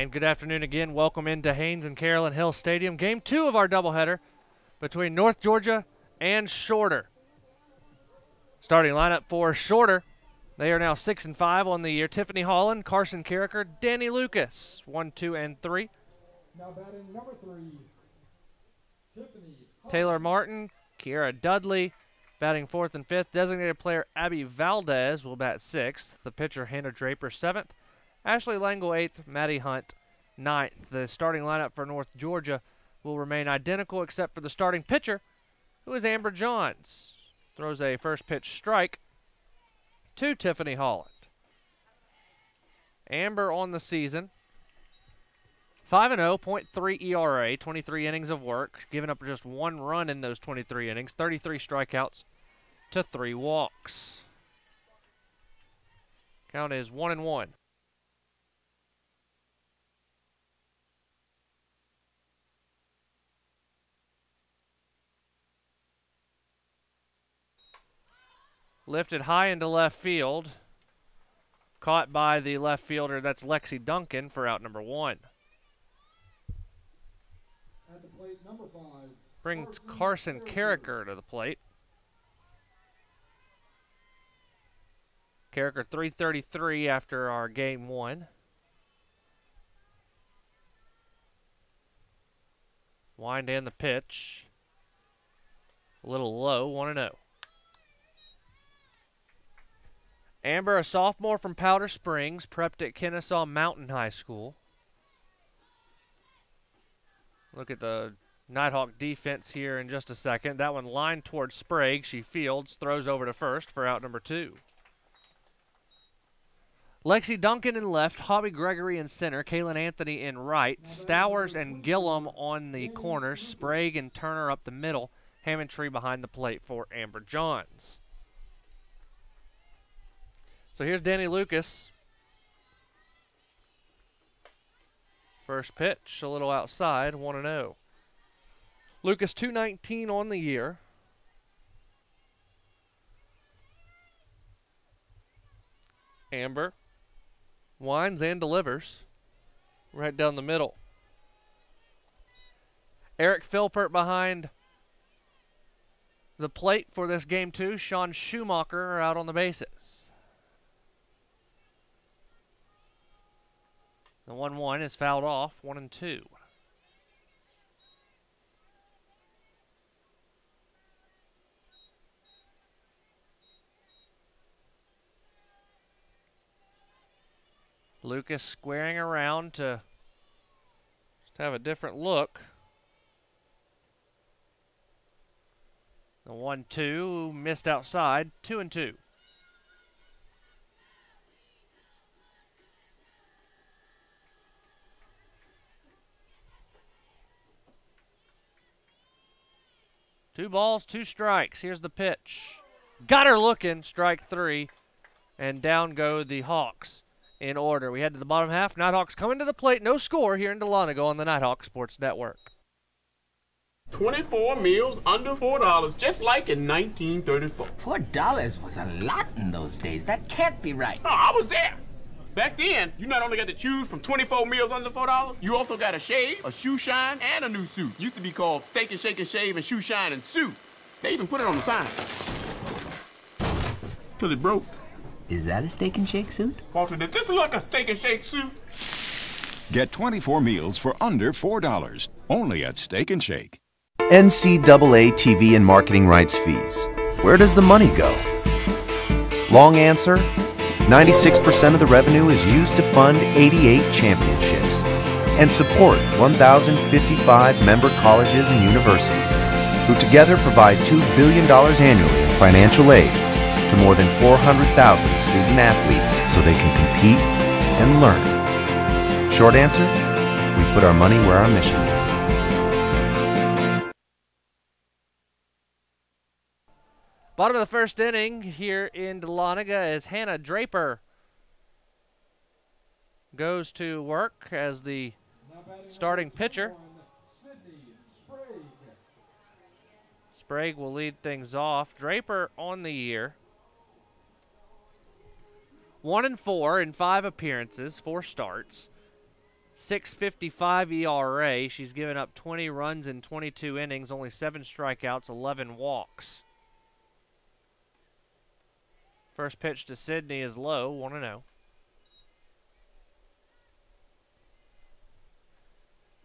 And good afternoon again. Welcome into Haynes and Carolyn Hill Stadium. Game 2 of our doubleheader between North Georgia and Shorter. Starting lineup for Shorter. They are now 6-5 on the year. Tiffany Holland, Carson Carricker, Danny Lucas, 1, 2, and 3. Now batting number 3, Tiffany Holland. Taylor Martin, Kiera Dudley, batting 4th and 5th. Designated player Abby Valdez will bat 6th. The pitcher Hannah Draper 7th. Ashley Langle 8th, Maddie Hunt 9th. The starting lineup for North Georgia will remain identical except for the starting pitcher, who is Amber Johns. Throws a first pitch strike to Tiffany Holland. Amber on the season, 5-0, .3 ERA, 23 innings of work, giving up just 1 run in those 23 innings, 33 strikeouts to 3 walks. Count is 1-1. Lifted high into left field. Caught by the left fielder, that's Lexi Duncan, for out number 1. At the plate, number 5. Brings Carson Carricker to the plate. Carricker 333 after our game 1. Wind in the pitch. A little low, 1-0. Amber, a sophomore from Powder Springs, prepped at Kennesaw Mountain High School. Look at the Nighthawk defense here in just a second. That one lined towards Sprague. She fields, throws over to first for out number 2. Lexi Duncan in left, Hobby Gregory in center, Kaylin Anthony in right, Stowers and Gillum on the corners, Sprague and Turner up the middle, Hammondtree behind the plate for Amber Johns. So here's Danny Lucas. First pitch, a little outside, 1-0. Lucas 219 on the year. Amber winds and delivers right down the middle. Eric Philpert behind the plate for this game 2. Sean Schumacher out on the bases. The 1-1 is fouled off, 1-2. Lucas squaring around to just have a different look. The 1-2 missed outside, 2-2. Two balls, 2 strikes. Here's the pitch. Got her looking, strike 3. And down go the Hawks in order. We head to the bottom half. Nighthawks coming to the plate. No score here in Dahlonega on the Nighthawk Sports Network. 24 meals under $4, just like in 1934. $4 was a lot in those days. That can't be right. Oh, I was there. Back then, you not only got to choose from 24 meals under $4, you also got a shave, a shoe shine, and a new suit. Used to be called Steak and Shake and Shave and Shoe Shine and Suit. They even put it on the sign. Till it broke. Is that a Steak and Shake suit? Walter, did this look like a Steak and Shake suit? Get 24 meals for under $4, only at Steak and Shake. NCAA TV and marketing rights fees. Where does the money go? Long answer, 96% of the revenue is used to fund 88 championships and support 1,055 member colleges and universities, who together provide $2 billion annually in financial aid to more than 400,000 student athletes so they can compete and learn. Short answer, we put our money where our mission is. Bottom of the first inning here in Dahlonega as Hannah Draper goes to work as the starting pitcher. Sprague will lead things off. Draper on the year, 1-4 in 5 appearances, 4 starts, 6.55 ERA. She's given up 20 runs in 22 innings, only 7 strikeouts, 11 walks. First pitch to Sydney is low, 1-0.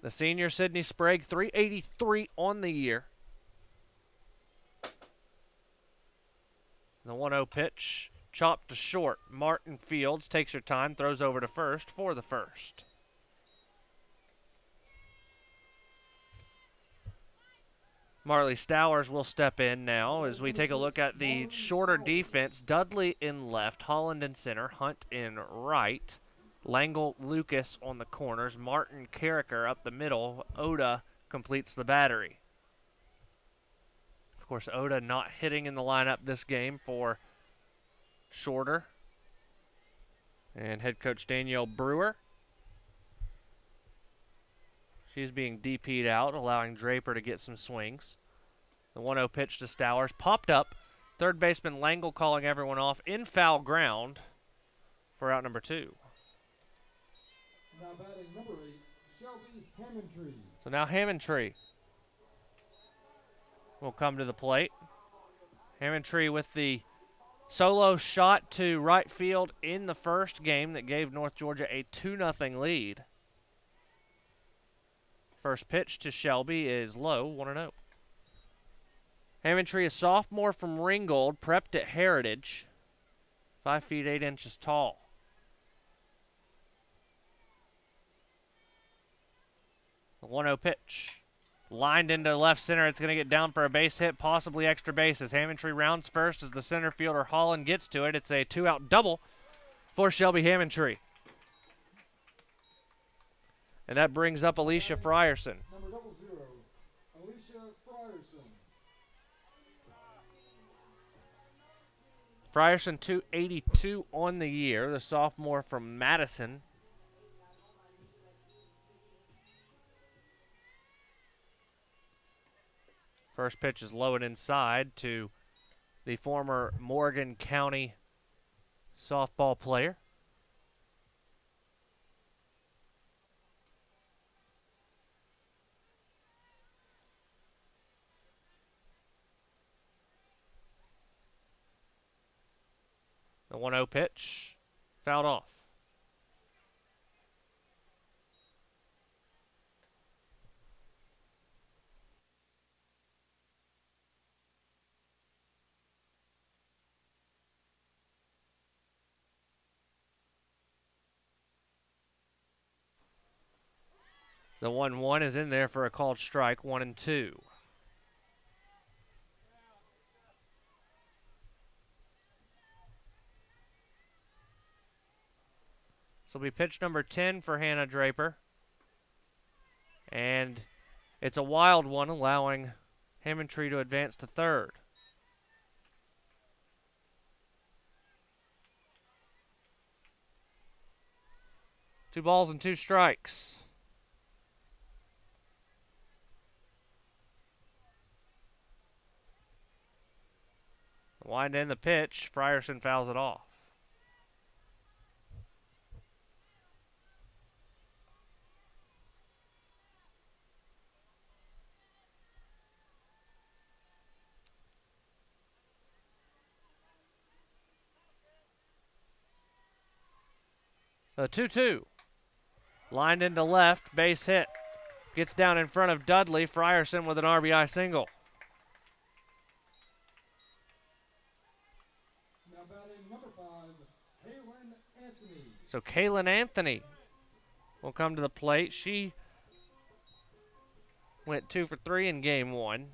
The senior Sydney Sprague, 383 on the year. The 1-0 pitch, chopped to short. Martin Fields takes her time, throws over to first for the first. Marley Stowers will step in now as we take a look at the shorter defense. Dudley in left, Holland in center, Hunt in right, Langle Lucas on the corners, Martin Carricker up the middle. Oda completes the battery. Of course, Oda not hitting in the lineup this game for Shorter and head coach Danielle Brewer. She's being DP'd out, allowing Draper to get some swings. The 1-0 pitch to Stowers popped up. Third baseman Langle calling everyone off in foul ground for out number 2. Now batting number 8, Shelby Hammondtree. So now Hammondtree will come to the plate. Hammondtree with the solo shot to right field in the first game that gave North Georgia a 2-0 lead. First pitch to Shelby is low, 1-0. Hammondtree, a sophomore from Ringgold, prepped at Heritage, 5 feet 8 inches tall. The 1-0 pitch, lined into left center. It's going to get down for a base hit, possibly extra bases. Hammondtree rounds first as the center fielder Holland gets to it. It's a 2-out double for Shelby Hammondtree. And that brings up Alicia Frierson. Number 00, Alicia Frierson. Frierson 282 on the year, the sophomore from Madison. First pitch is low and inside to the former Morgan County softball player. The 1-0 pitch, fouled off. The 1-1 is in there for a called strike, 1-2. This will be pitch number 10 for Hannah Draper. And it's a wild one, allowing Hammondtree to advance to third. Two balls and 2 strikes. Wind in the pitch, Frierson fouls it off. The 2-2. Lined into left, base hit. Gets down in front of Dudley. Frierson with an RBI single. Now batting number 5, Kaylin Anthony. So Kaylin Anthony will come to the plate. She went 2 for 3 in game 1.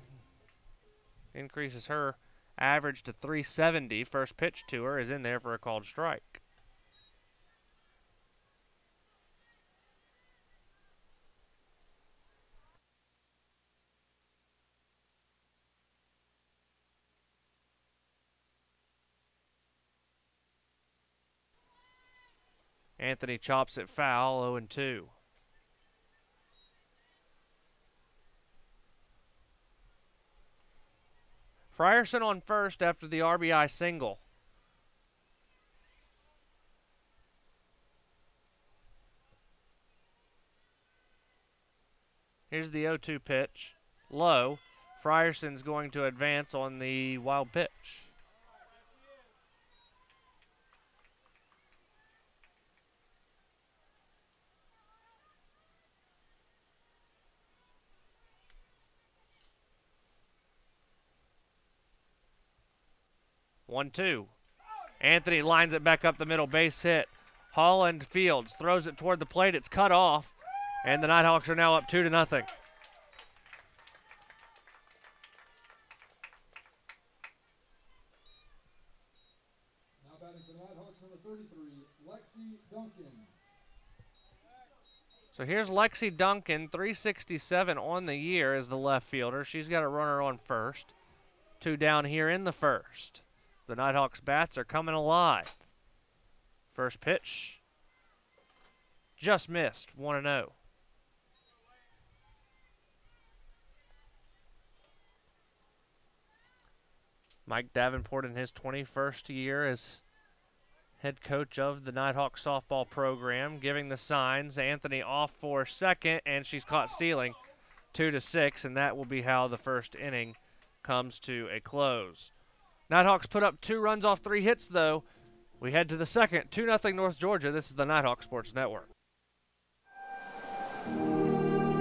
Increases her average to 370. First pitch to her is in there for a called strike. Anthony chops it foul, 0-2. Frierson on first after the RBI single. Here's the 0-2 pitch. Low. Fryerson's going to advance on the wild pitch. One, two. Anthony lines it back up the middle, base hit. Holland Fields throws it toward the plate. It's cut off, and the Nighthawks are now up 2-0. Now batting for the Nighthawks, number 33, Lexi Duncan. So here's Lexi Duncan, 367 on the year as the left fielder. She's got a runner on first. 2 down here in the first. The Nighthawks bats are coming alive. First pitch. Just missed, 1-0. Mike Davenport in his 21st year as head coach of the Nighthawk softball program, giving the signs. Anthony off for second, and she's caught stealing. 2-6, and that will be how the first inning comes to a close. Nighthawks put up 2 runs off 3 hits, though. We head to the second, 2-0 North Georgia. This is the Nighthawk Sports Network.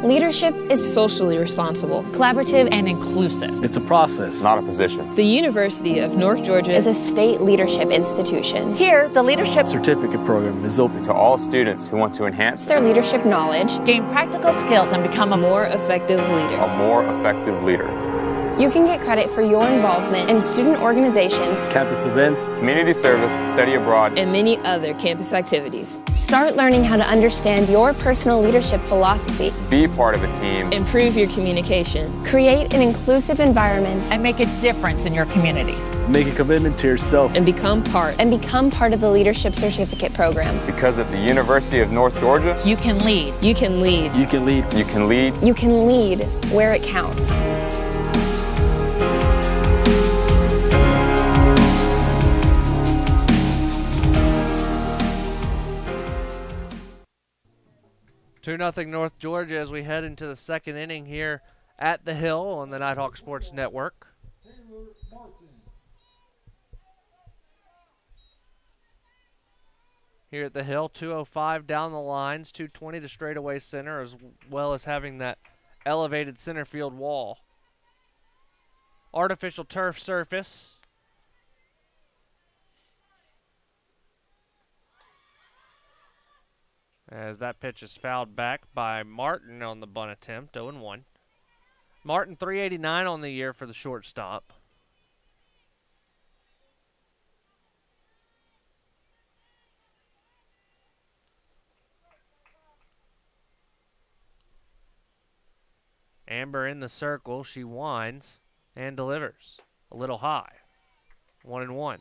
Leadership is socially responsible, collaborative, and inclusive. It's a process, not a position. The University of North Georgia is a state leadership institution. Here, the Leadership Certificate Program is open to all students who want to enhance their leadership knowledge, gain practical skills, and become a more effective leader. A more effective leader. You can get credit for your involvement in student organizations, campus events, community service, study abroad, and many other campus activities. Start learning how to understand your personal leadership philosophy. Be part of a team. Improve your communication. Create an inclusive environment. And make a difference in your community. Make a commitment to yourself. And become part of the Leadership Certificate Program. Because at the University of North Georgia, you can lead. You can lead. You can lead. You can lead. You can lead where it counts. Two 2-0 North Georgia as we head into the second inning here at the Hill on the Nighthawk Sports Network. Taylor Martin. Here at the Hill, 205 down the lines, 220 to straightaway center, as well as having that elevated center field wall. Artificial turf surface. As that pitch is fouled back by Martin on the bunt attempt, 0-1. Martin, 389 on the year for the shortstop. Amber in the circle. She winds and delivers. A little high. 1-1.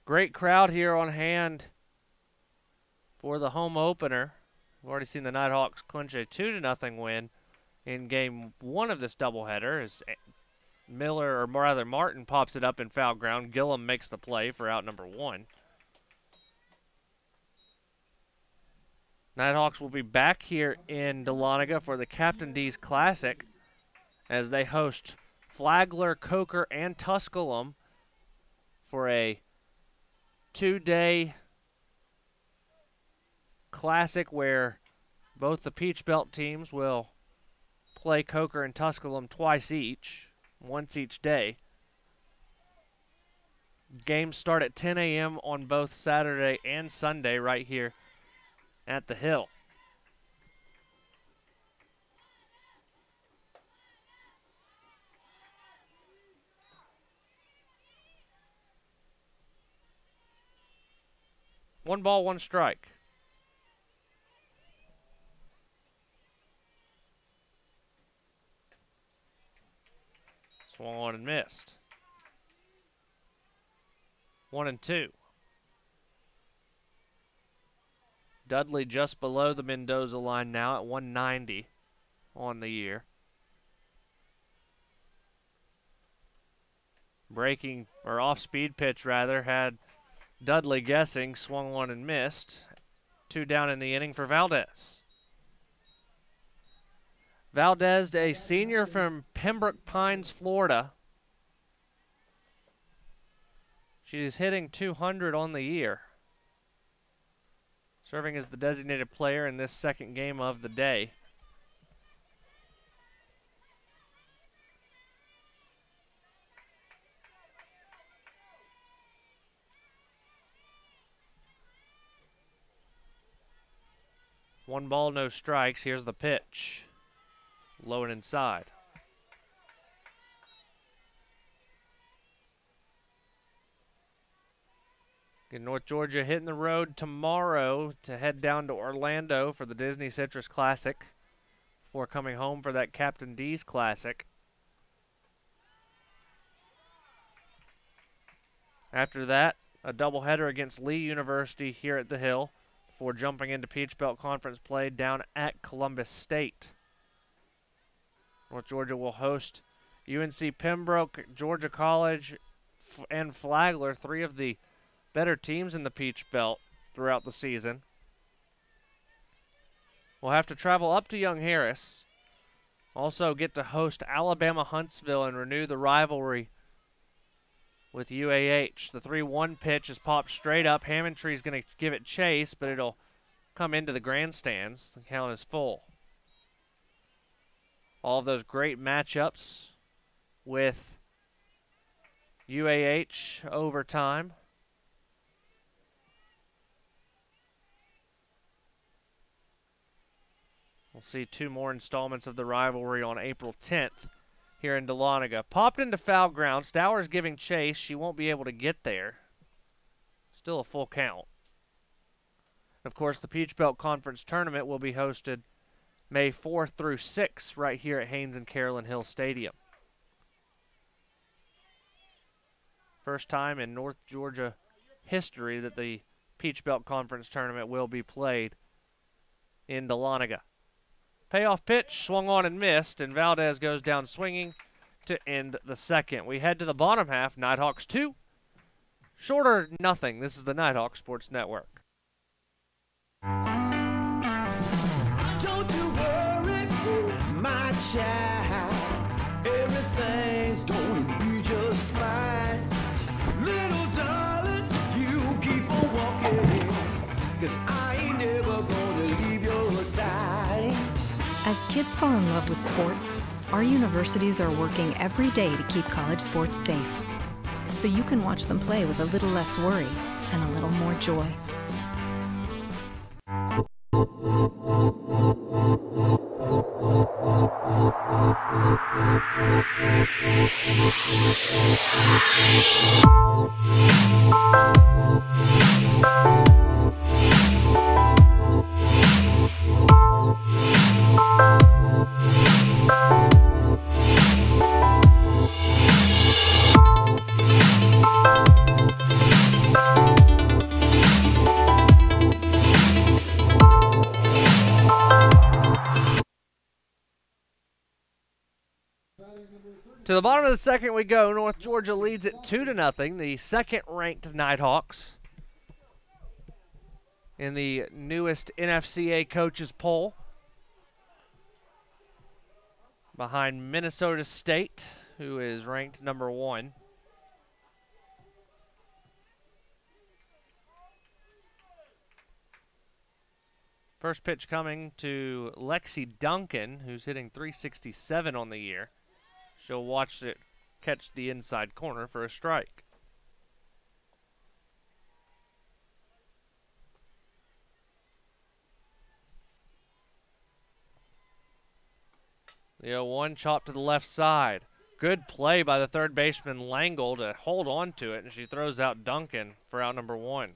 Great crowd here on hand for the home opener. We've already seen the Nighthawks clinch a 2-0 win in game one of this doubleheader as Martin pops it up in foul ground. Gillum makes the play for out number 1. Nighthawks will be back here in Dahlonega for the Captain D's Classic as they host Flagler, Coker, and Tusculum for a 2-day classic where both the Peach Belt teams will play Coker and Tusculum twice each, once each day. Games start at 10 a.m. on both Saturday and Sunday right here at the Hill. One ball, one strike. Swung on and missed. 1-2. Dudley just below the Mendoza line now at 190 on the year. Breaking, or off-speed pitch rather, had Dudley guessing, swung on and missed. 2 down in the inning for Valdez. Valdez, a senior from Pembroke Pines, Florida. She's hitting .200 on the year, serving as the designated player in this second game of the day. One ball, no strikes. Here's the pitch. Low and inside. Again, North Georgia hitting the road tomorrow to head down to Orlando for the Disney Citrus Classic before coming home for that Captain D's Classic. After that, a doubleheader against Lee University here at the Hill before jumping into Peach Belt Conference play down at Columbus State. North Georgia will host UNC Pembroke, Georgia College, and Flagler, 3 of the better teams in the Peach Belt throughout the season. We'll have to travel up to Young Harris. Also get to host Alabama Huntsville and renew the rivalry with UAH. The 3-1 pitch is popped straight up. Hammontree's going to give it chase, but it'll come into the grandstands. The count is full. All of those great matchups with UAH overtime. We'll see 2 more installments of the rivalry on April 10th here in Dahlonega. Popped into foul ground. Stowers giving chase. She won't be able to get there. Still a full count. Of course, the Peach Belt Conference Tournament will be hosted May 4th through 6th right here at Haynes and Carolyn Hill Stadium. First time in North Georgia history that the Peach Belt Conference Tournament will be played in Dahlonega. Payoff pitch, swung on and missed, and Valdez goes down swinging to end the second. We head to the bottom half, Nighthawks 2, Shorter nothing. This is the Nighthawk Sports Network. Don't you worry, my child. Everything's gonna be just fine. Little darling, you keep on walking, 'cause I ain't never gonna leave your side. As kids fall in love with sports, our universities are working every day to keep college sports safe, so you can watch them play with a little less worry and a little more joy. To the bottom of the second we go. North Georgia leads it 2-0. The second-ranked Nighthawks in the newest NFCA coaches poll, behind Minnesota State, who is ranked number 1. First pitch coming to Lexi Duncan, who's hitting .367 on the year. She'll watch it catch the inside corner for a strike. The 0-1 chopped to the left side. Good play by the third baseman Langle to hold on to it, and she throws out Duncan for out number 1.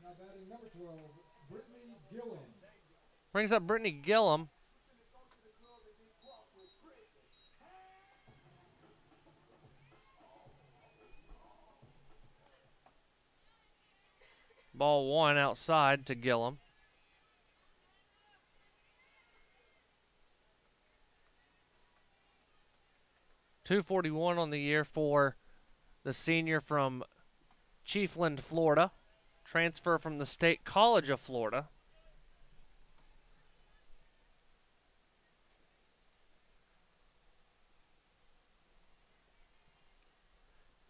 Now batting number 12, Brittany Gillen. Brings up Brittany Gillum. Ball 1 outside to Gillum. .241 on the year for the senior from Chiefland, Florida, transfer from the State College of Florida.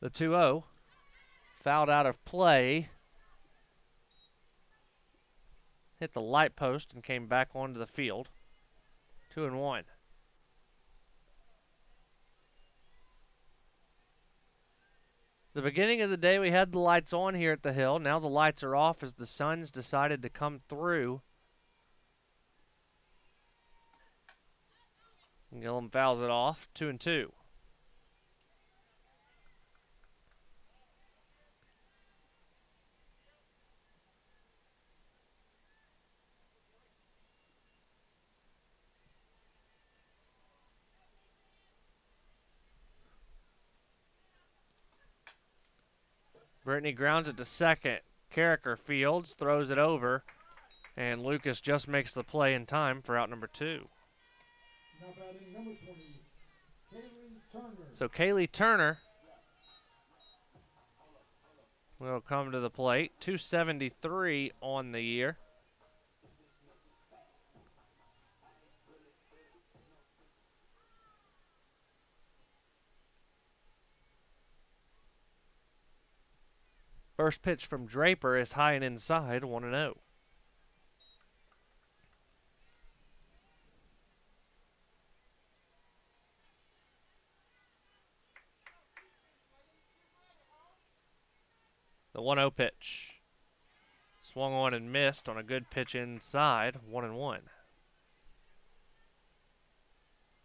The 2-0, fouled out of play, hit the light post and came back onto the field. 2-1. The beginning of the day, we had the lights on here at the Hill. Now the lights are off as the Suns decided to come through. Gillum fouls it off. 2-2. Brittany grounds it to second. Carricker fields, throws it over, and Lucas just makes the play in time for out number 2. Now batting number 20, Kaylee Turner. So Kaylee Turner will come to the plate. 273 on the year. First pitch from Draper is high and inside, 1-0. The 1-0 pitch. Swung on and missed on a good pitch inside, 1-1.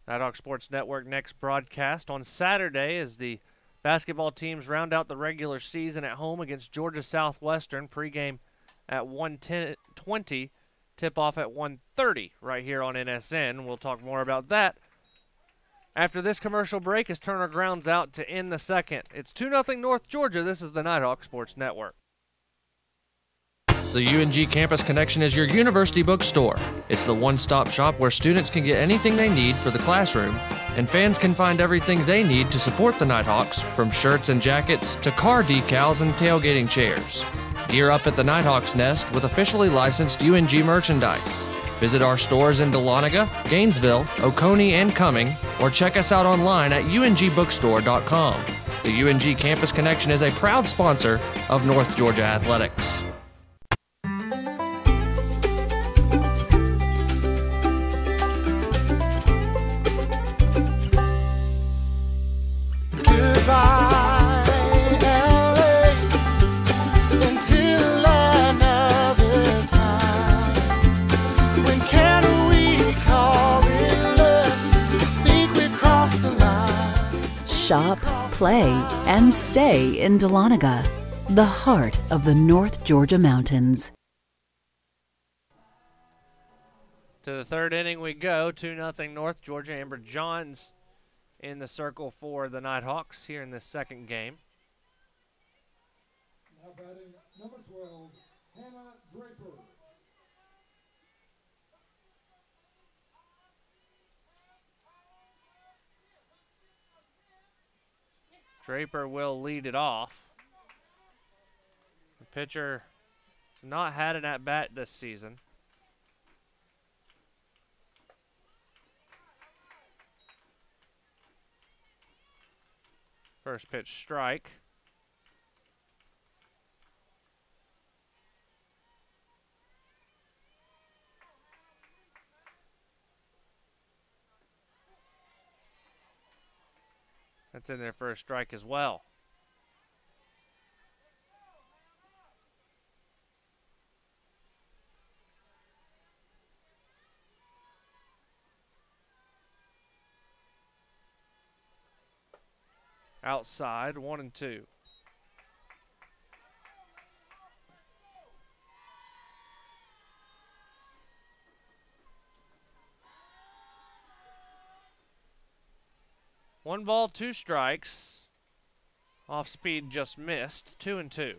Nighthawk Sports Network next broadcast on Saturday as the basketball teams round out the regular season at home against Georgia Southwestern. Pregame at 1:20, tip-off at 1:30 right here on NSN. We'll talk more about that after this commercial break as Turner grounds out to end the second. It's 2-0 North Georgia. This is the Nighthawk Sports Network. The UNG Campus Connection is your university bookstore. It's the one-stop shop where students can get anything they need for the classroom, and fans can find everything they need to support the Nighthawks, from shirts and jackets to car decals and tailgating chairs. Gear up at the Nighthawks Nest with officially licensed UNG merchandise. Visit our stores in Dahlonega, Gainesville, Oconee, and Cumming, or check us out online at ungbookstore.com. The UNG Campus Connection is a proud sponsor of North Georgia Athletics. Shop, play, and stay in Dahlonega, the heart of the North Georgia mountains. To the third inning we go, 2-0 North Georgia. Amber Johns in the circle for the Nighthawks here in this second game. Now batting number 12, Hannah Draper. Draper will lead it off. The pitcher has not had an at-bat this season. First pitch strike. That's in there for a strike as well. Outside, 1-2. One ball, 2 strikes. Off speed just missed. 2-2.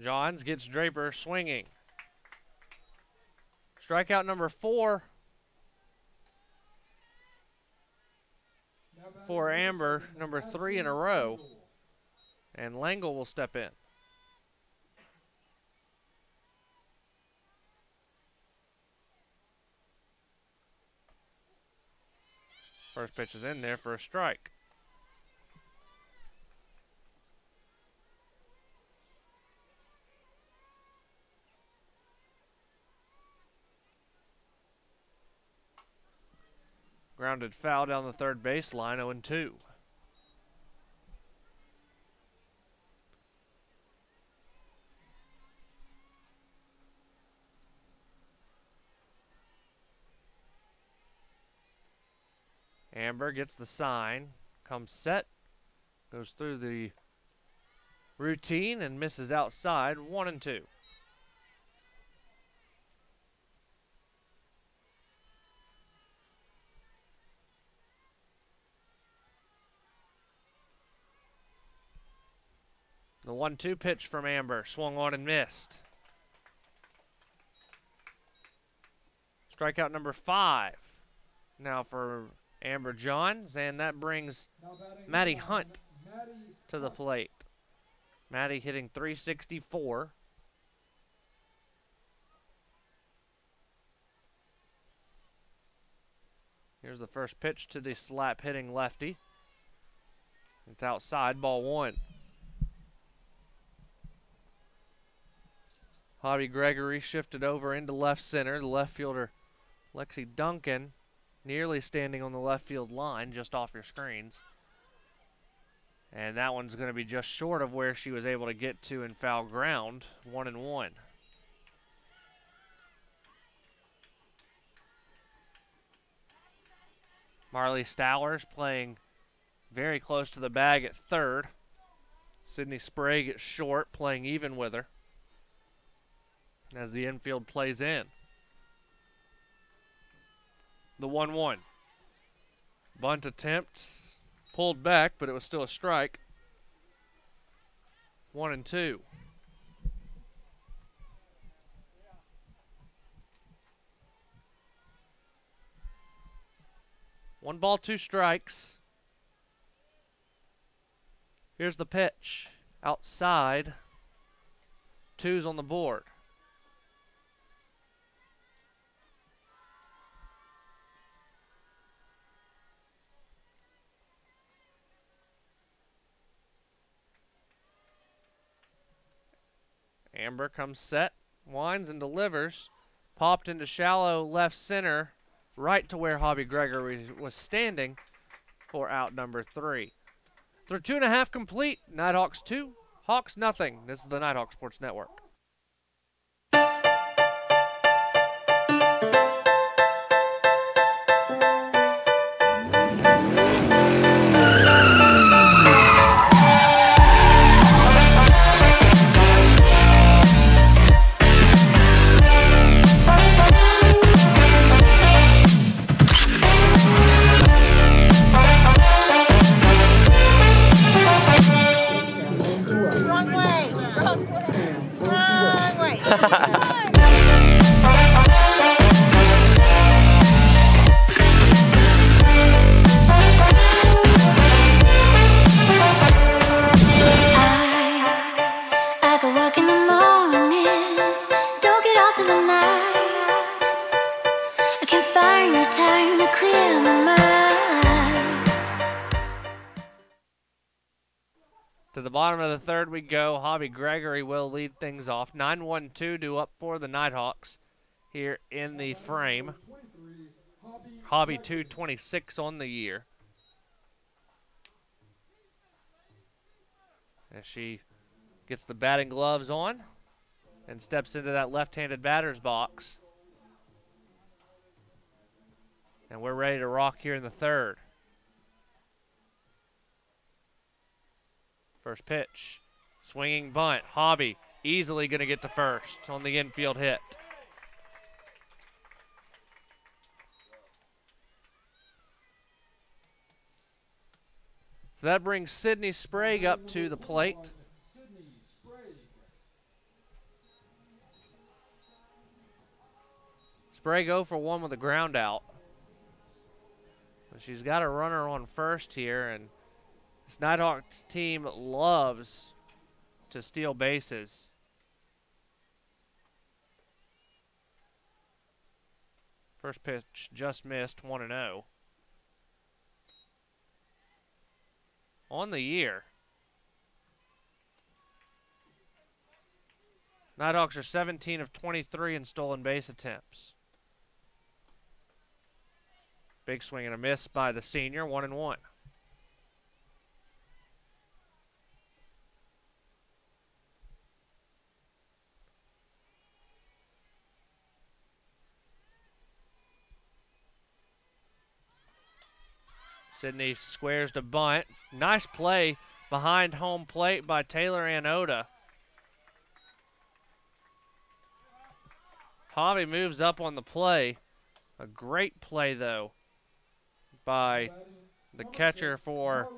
Johns gets Draper swinging. Strikeout number 4 for Amber, number 3 in a row. And Langle will step in. First pitch is in there for a strike. Grounded foul down the third baseline, 0-2. Amber gets the sign, comes set, goes through the routine and misses outside, 1-2. The 1-2 pitch from Amber, swung on and missed. Strikeout number 5 now for Amber Johns, and that brings Maddie Hunt to the plate. Maddie hitting .364. Here's the first pitch to the slap hitting lefty. It's outside, ball 1. Hobby Gregory shifted over into left center. The left fielder, Lexi Duncan, nearly standing on the left field line, just off your screens. And that one's going to be just short of where she was able to get to in foul ground, 1-1. Marley Stowers playing very close to the bag at third. Sydney Sprague at short, playing even with her as the infield plays in. The 1-1. Bunt attempt, pulled back, but it was still a strike. 1-2. One ball, 2 strikes. Here's the pitch. Outside. 2's on the board. Amber comes set, winds and delivers. Popped into shallow left center, right to where Hobby Gregory was standing for out number 3. Through 2.5 complete, Nighthawks 2, Hawks nothing. This is the Nighthawk Sports Network. To the bottom of the third we go. Hobby Gregory will lead things off. 9-1-2 due up for the Nighthawks here in the frame. Hobby 226 on the year. As she gets the batting gloves on and steps into that left-handed batter's box. And we're ready to rock here in the third. First pitch, swinging bunt. Hobby easily going to get to first on the infield hit. So that brings Sydney Sprague up to the plate. Sprague 0 for 1 with a ground out. But she's got a runner on first here, and this Nighthawks team loves to steal bases. First pitch just missed, 1-0. On the year, Nighthawks are 17 of 23 in stolen base attempts. Big swing and a miss by the senior, 1-1. Sydney squares to bunt. Nice play behind home plate by Taylor Anoda. Javi moves up on the play. A great play, though, by the catcher for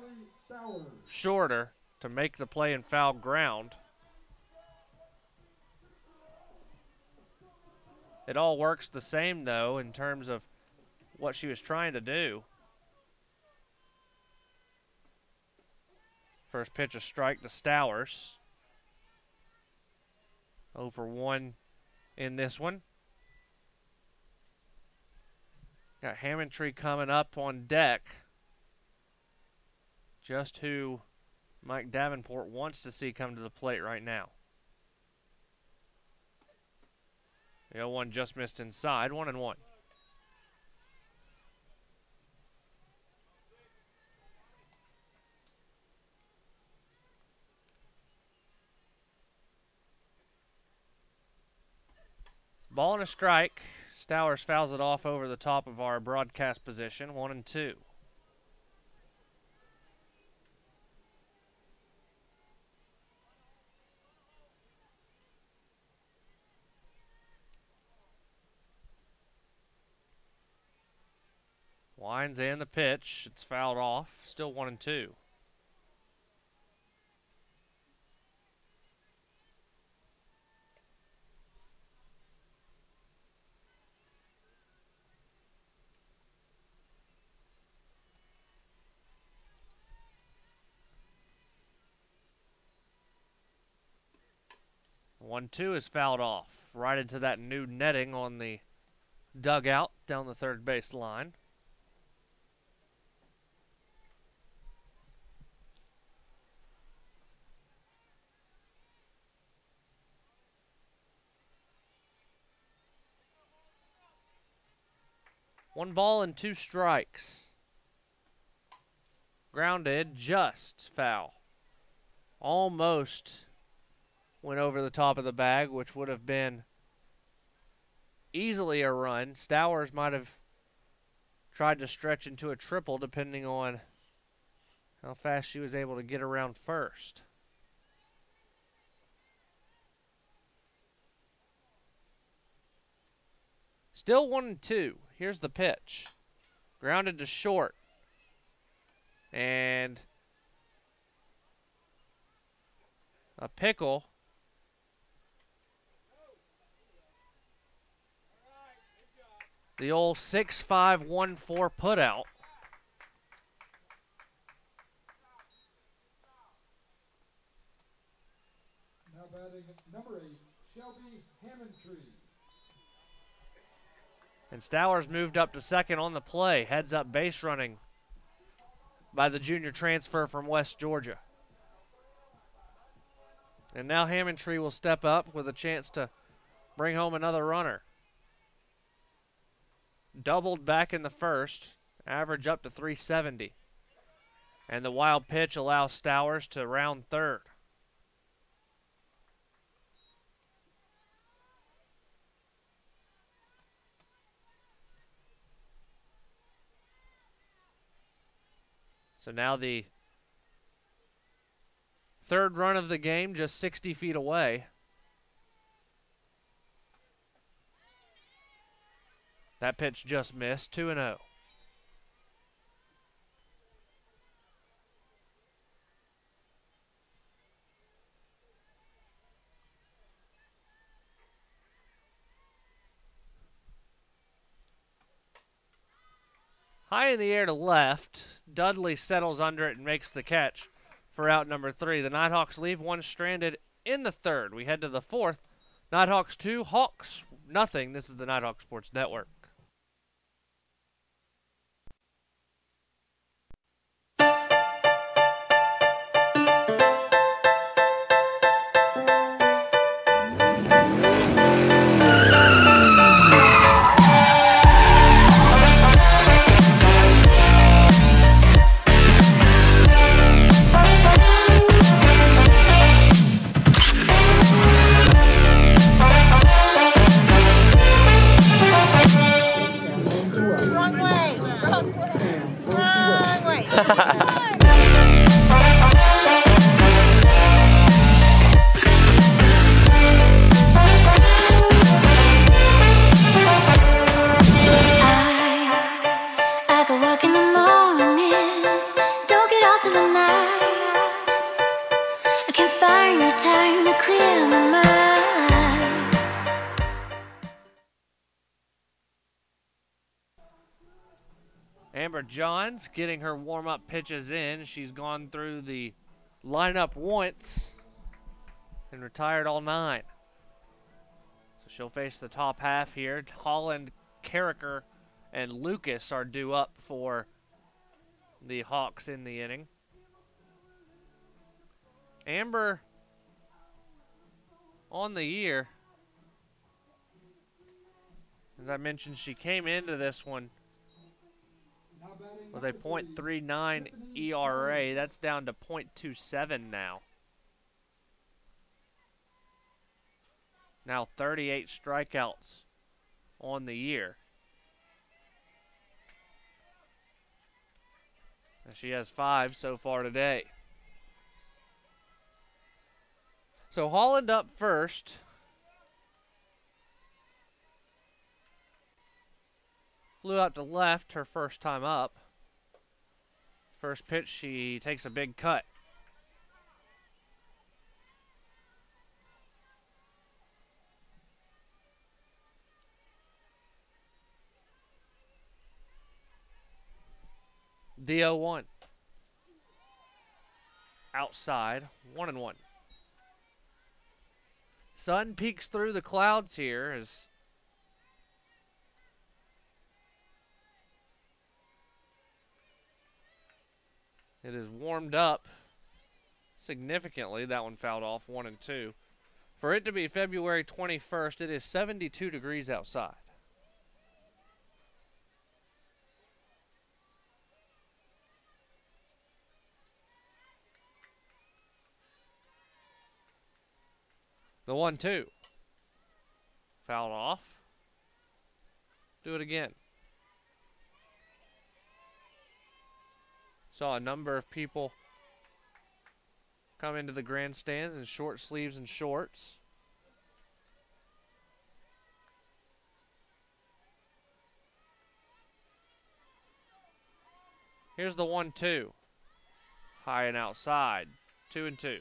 Shorter to make the play in foul ground. It all works the same, though, in terms of what she was trying to do. First pitch, a strike to Stowers. 0 for 1 in this one. Got Hammondtree coming up on deck. Just who Mike Davenport wants to see come to the plate right now. The 0-1 just missed inside, 1-1. Ball and a strike. Stowers fouls it off over the top of our broadcast position, 1-2. Winds and the pitch. It's fouled off. Still 1-2. One-two is fouled off right into that new netting on the dugout down the third base line. One ball and two strikes. Grounded, just foul. Almost went over the top of the bag, which would have been easily a run. Stowers might have tried to stretch into a triple depending on how fast she was able to get around first. Still 1-2. Here's the pitch. Grounded to short. And a pickle. The old 6-5-1-4 putout. Now batting number 8, Shelby Hammondtree. And Stowers moved up to second on the play. Heads up base running by the junior transfer from West Georgia. And now Hammondtree will step up with a chance to bring home another runner. Doubled back in the first, average up to 370. And the wild pitch allows Stowers to round third. So now the third run of the game, just 60 feet away. That pitch just missed, 2-0. High in the air to left. Dudley settles under it and makes the catch for out number 3. The Nighthawks leave one stranded in the third. We head to the fourth. Nighthawks 2, Hawks nothing. This is the Nighthawk Sports Network. Amber Johns getting her warm-up pitches in. She's gone through the lineup once and retired all 9. So she'll face the top half here. Holland, Carricker, and Lucas are due up for the Hawks in the inning. Amber on the year. As I mentioned, she came into this one with a .39 ERA. That's down to .27 now. Now 38 strikeouts on the year. And she has 5 so far today. So Holland up first. Flew out to left her first time up. First pitch, she takes a big cut. The 0-1. Outside, 1-1. Sun peeks through the clouds here as it is warmed up significantly. That one fouled off, 1-2. For it to be February 21st, it is 72 degrees outside. The 1-2. Fouled off. Do it again. Saw a number of people come into the grandstands in short sleeves and shorts. Here's the 1-2. High and outside. 2-2.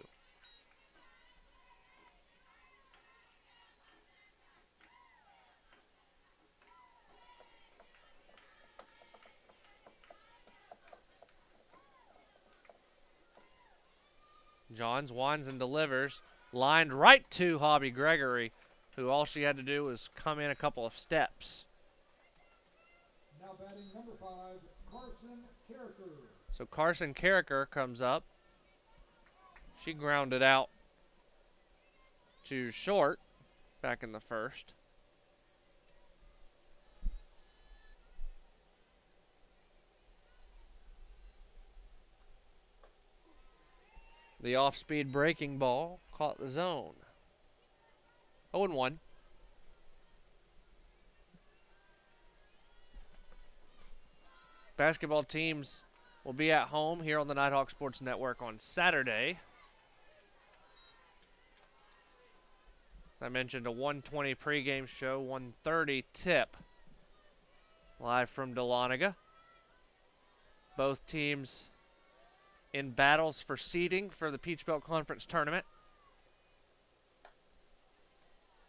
Johns winds and delivers. Lined right to Hobby Gregory, who all she had to do was come in a couple of steps. Now batting number 5, Carson Carricker. So Carson Carricker comes up. She grounded out to short back in the first. The off-speed breaking ball caught the zone. 0-1. Basketball teams will be at home here on the Nighthawk Sports Network on Saturday. As I mentioned, a 1:20 pregame show, 1:30 tip. Live from Dahlonega. Both teams in battles for seeding for the Peach Belt Conference Tournament.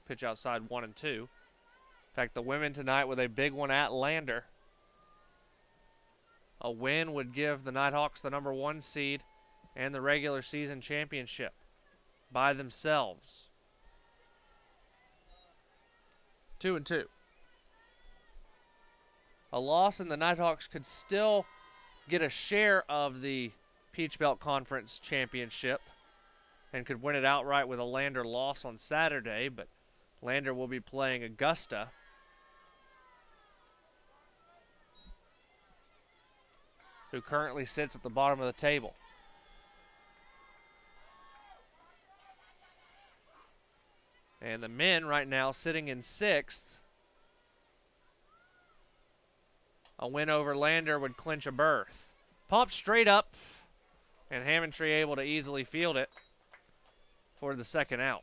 Pitch outside 1-2. In fact, the women tonight with a big one at Lander. A win would give the Nighthawks the #1 seed and the regular season championship by themselves. 2-2. A loss and the Nighthawks could still get a share of the Peach Belt Conference championship and could win it outright with a Lander loss on Saturday, but Lander will be playing Augusta. Who currently sits at the bottom of the table. And the men right now sitting in 6th. A win over Lander would clinch a berth. Popped straight up, and Hammondtree able to easily field it for the second out.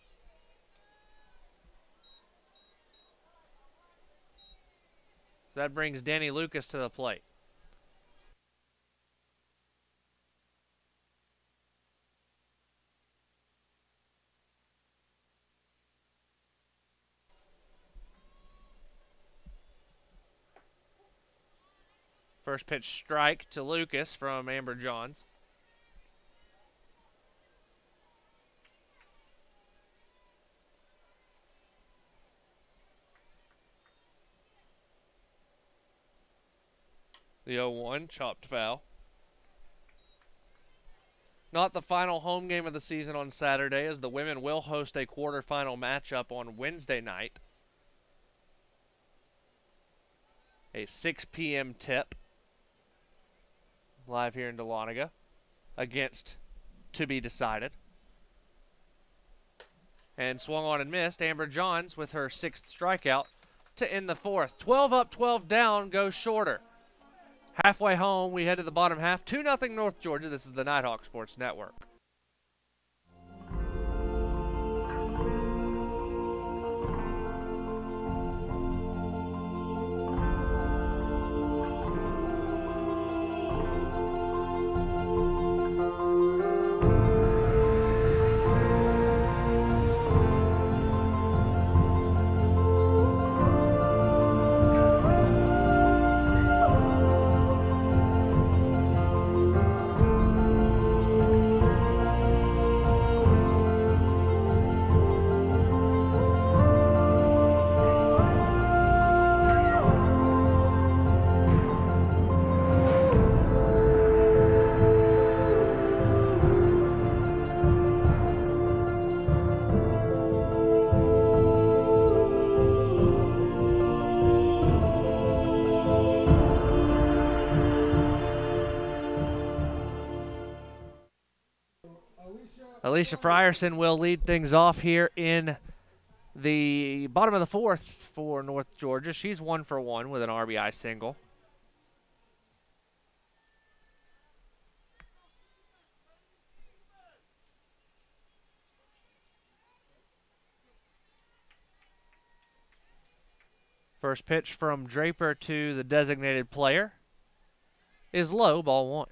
So that brings Danny Lucas to the plate. First pitch strike to Lucas from Amber Johns. The 0-1, chopped foul. Not the final home game of the season on Saturday, as the women will host a quarterfinal matchup on Wednesday night. A 6 p.m. tip. Live here in Dahlonega against To Be Decided. And swung on and missed. Amber Johns with her 6th strikeout to end the 4th. 12 up, 12 down, goes shorter. Halfway home, we head to the bottom half. 2-0 North Georgia. This is the Nighthawk Sports Network. Alicia Frierson will lead things off here in the bottom of the 4th for North Georgia. She's 1 for 1 with an RBI single. First pitch from Draper to the designated player is low, ball 1.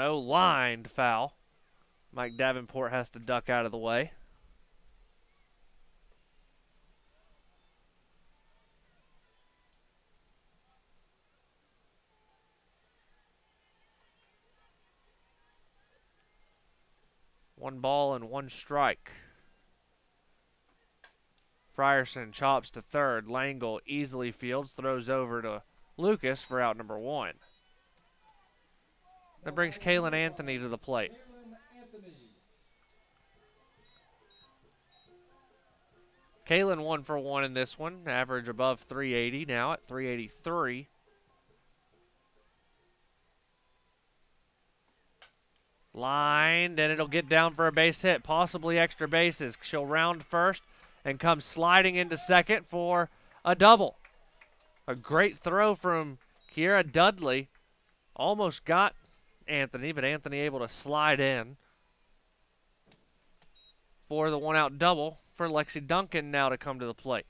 Lined foul. Mike Davenport has to duck out of the way. One ball and one strike. Frierson chops to third. Langle easily fields, throws over to Lucas for out number 1. That brings Kaylin Anthony to the plate. Kaylin 1 for 1 in this one. Average above 380 now at 383. Lined, and it'll get down for a base hit, possibly extra bases. She'll round first and come sliding into second for a double. A great throw from Kiera Dudley. Almost got Anthony, but Anthony able to slide in for the 1-out double for Lexi Duncan now to come to the plate.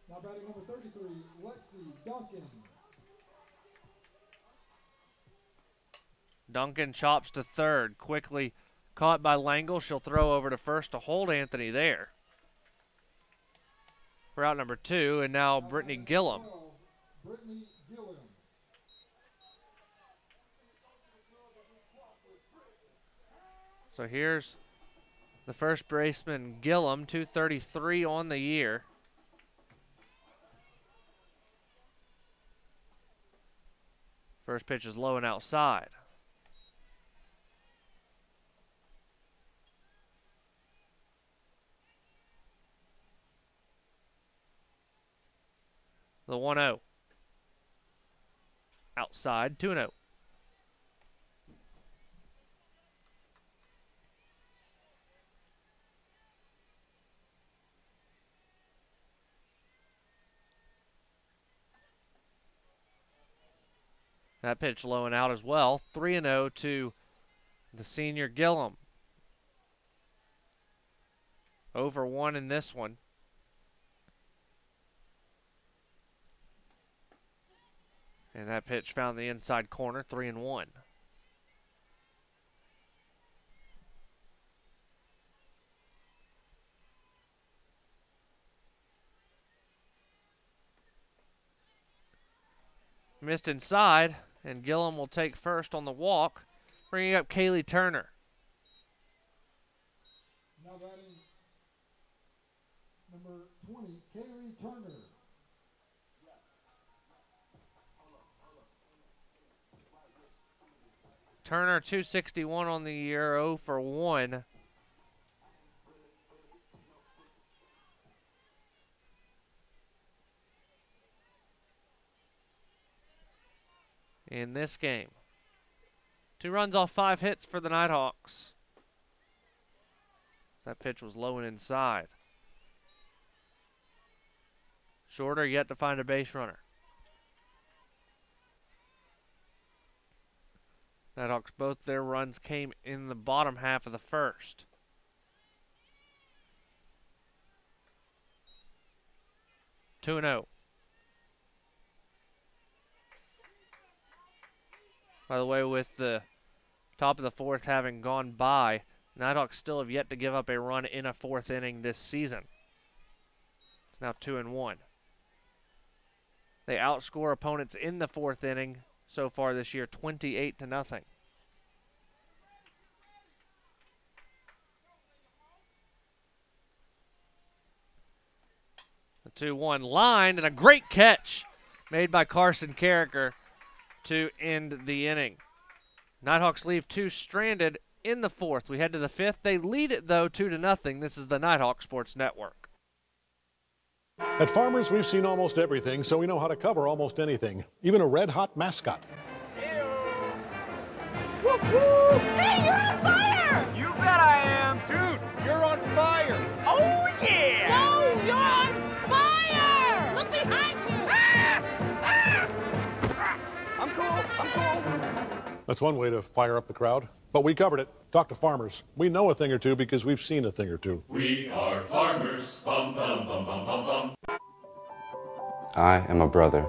Now batting number 33, Lexi Duncan. Duncan chops to third. Quickly caught by Langle. She'll throw over to first to hold Anthony there. For out number 2, and now Brittany Gillum. Brittany Gillum. So here's the first baseman, Gillum, 233 on the year. First pitch is low and outside. The 1-0. Outside, 2-0. That pitch low and out as well. 3-0 to the senior Gillum. Over 1 in this one. And that pitch found the inside corner, 3-1. Missed inside, and Gillum will take first on the walk, bringing up Kaylee Turner. Now batting number 20, Kaylee Turner. Turner 261 on the year, 0 for 1. In this game. 2 runs off 5 hits for the Nighthawks. That pitch was low and inside. Shorter yet to find a base runner. Nighthawks, both their runs came in the bottom half of the first. Two and 0. By the way, with the top of the fourth having gone by, Nighthawks still have yet to give up a run in a 4th inning this season. It's now 2-1. They outscore opponents in the 4th inning so far this year, 28-0. The 2-1 line, and a great catch made by Carson Carricker to end the inning. Nighthawks leave 2 stranded in the 4th. We head to the 5th. They lead it, though, 2-0. This is the Nighthawk Sports Network. At Farmers, we've seen almost everything, so we know how to cover almost anything, even a red-hot mascot. Hey, you're on fire! You bet I am. Dude, you're on fire. Oh, yeah. No, you're on fire. Look behind you. I'm cool. That's one way to fire up the crowd. But we covered it. Talk to Farmers. We know a thing or two because we've seen a thing or two. We are farmers. Bum, bum, bum, bum, bum, bum. I am a brother.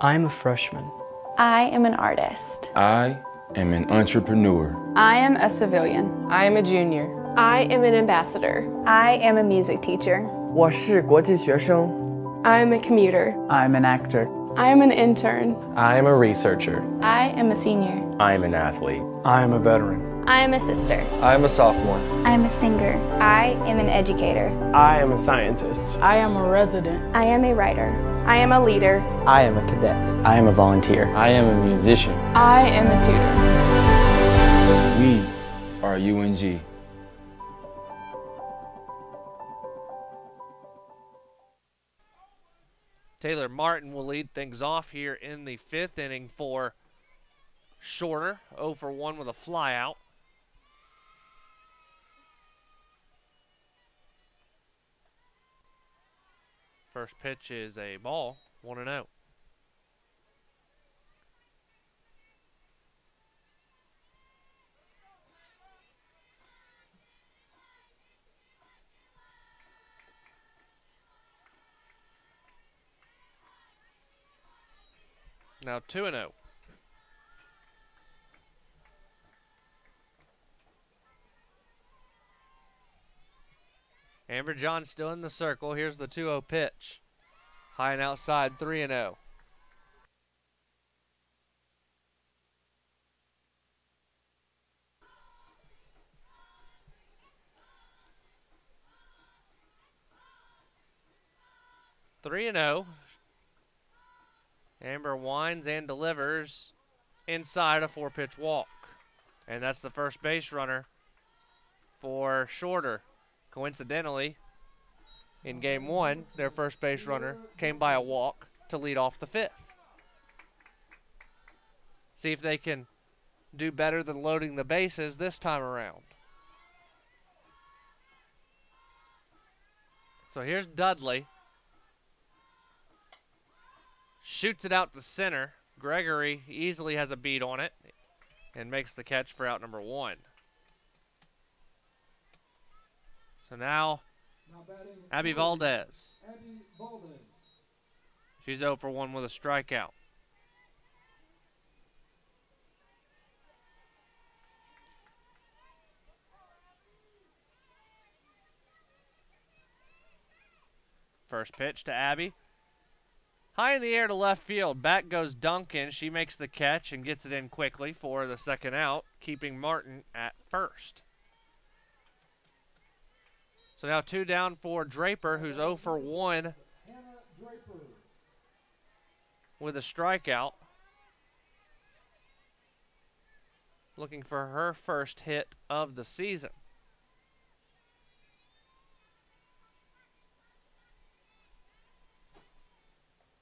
I'm a freshman. I am an artist. I am an entrepreneur. I am a civilian. I am a junior. I am an ambassador. I am a music teacher. 我是国际学生. I am a commuter. I'm an actor. I am an intern. I am a researcher. I am a senior. I am an athlete. I am a veteran. I am a sister. I am a sophomore. I am a singer. I am an educator. I am a scientist. I am a resident. I am a writer. I am a leader. I am a cadet. I am a volunteer. I am a musician. I am a tutor. We are UNG. Taylor Martin will lead things off here in the 5th inning for Shorter, 0 for 1 with a flyout. First pitch is a ball, 1-0. Now 2-0. Amber John still in the circle. Here's the 2-0 pitch. High and outside, 3-0. Amber winds and delivers inside a 4-pitch walk. And that's the first base runner for Shorter. Coincidentally, in game 1, their first base runner came by a walk to lead off the 5th. See if they can do better than loading the bases this time around. So here's Dudley. Shoots it out to center. Gregory easily has a beat on it and makes the catch for out number 1. So now, Abby Valdez. She's 0 for 1 with a strikeout. First pitch to Abby. High in the air to left field. Back goes Duncan. She makes the catch and gets it in quickly for the second out, keeping Martin at first. So now 2 down for Draper, who's 0 for 1 with a strikeout. Looking for her first hit of the season.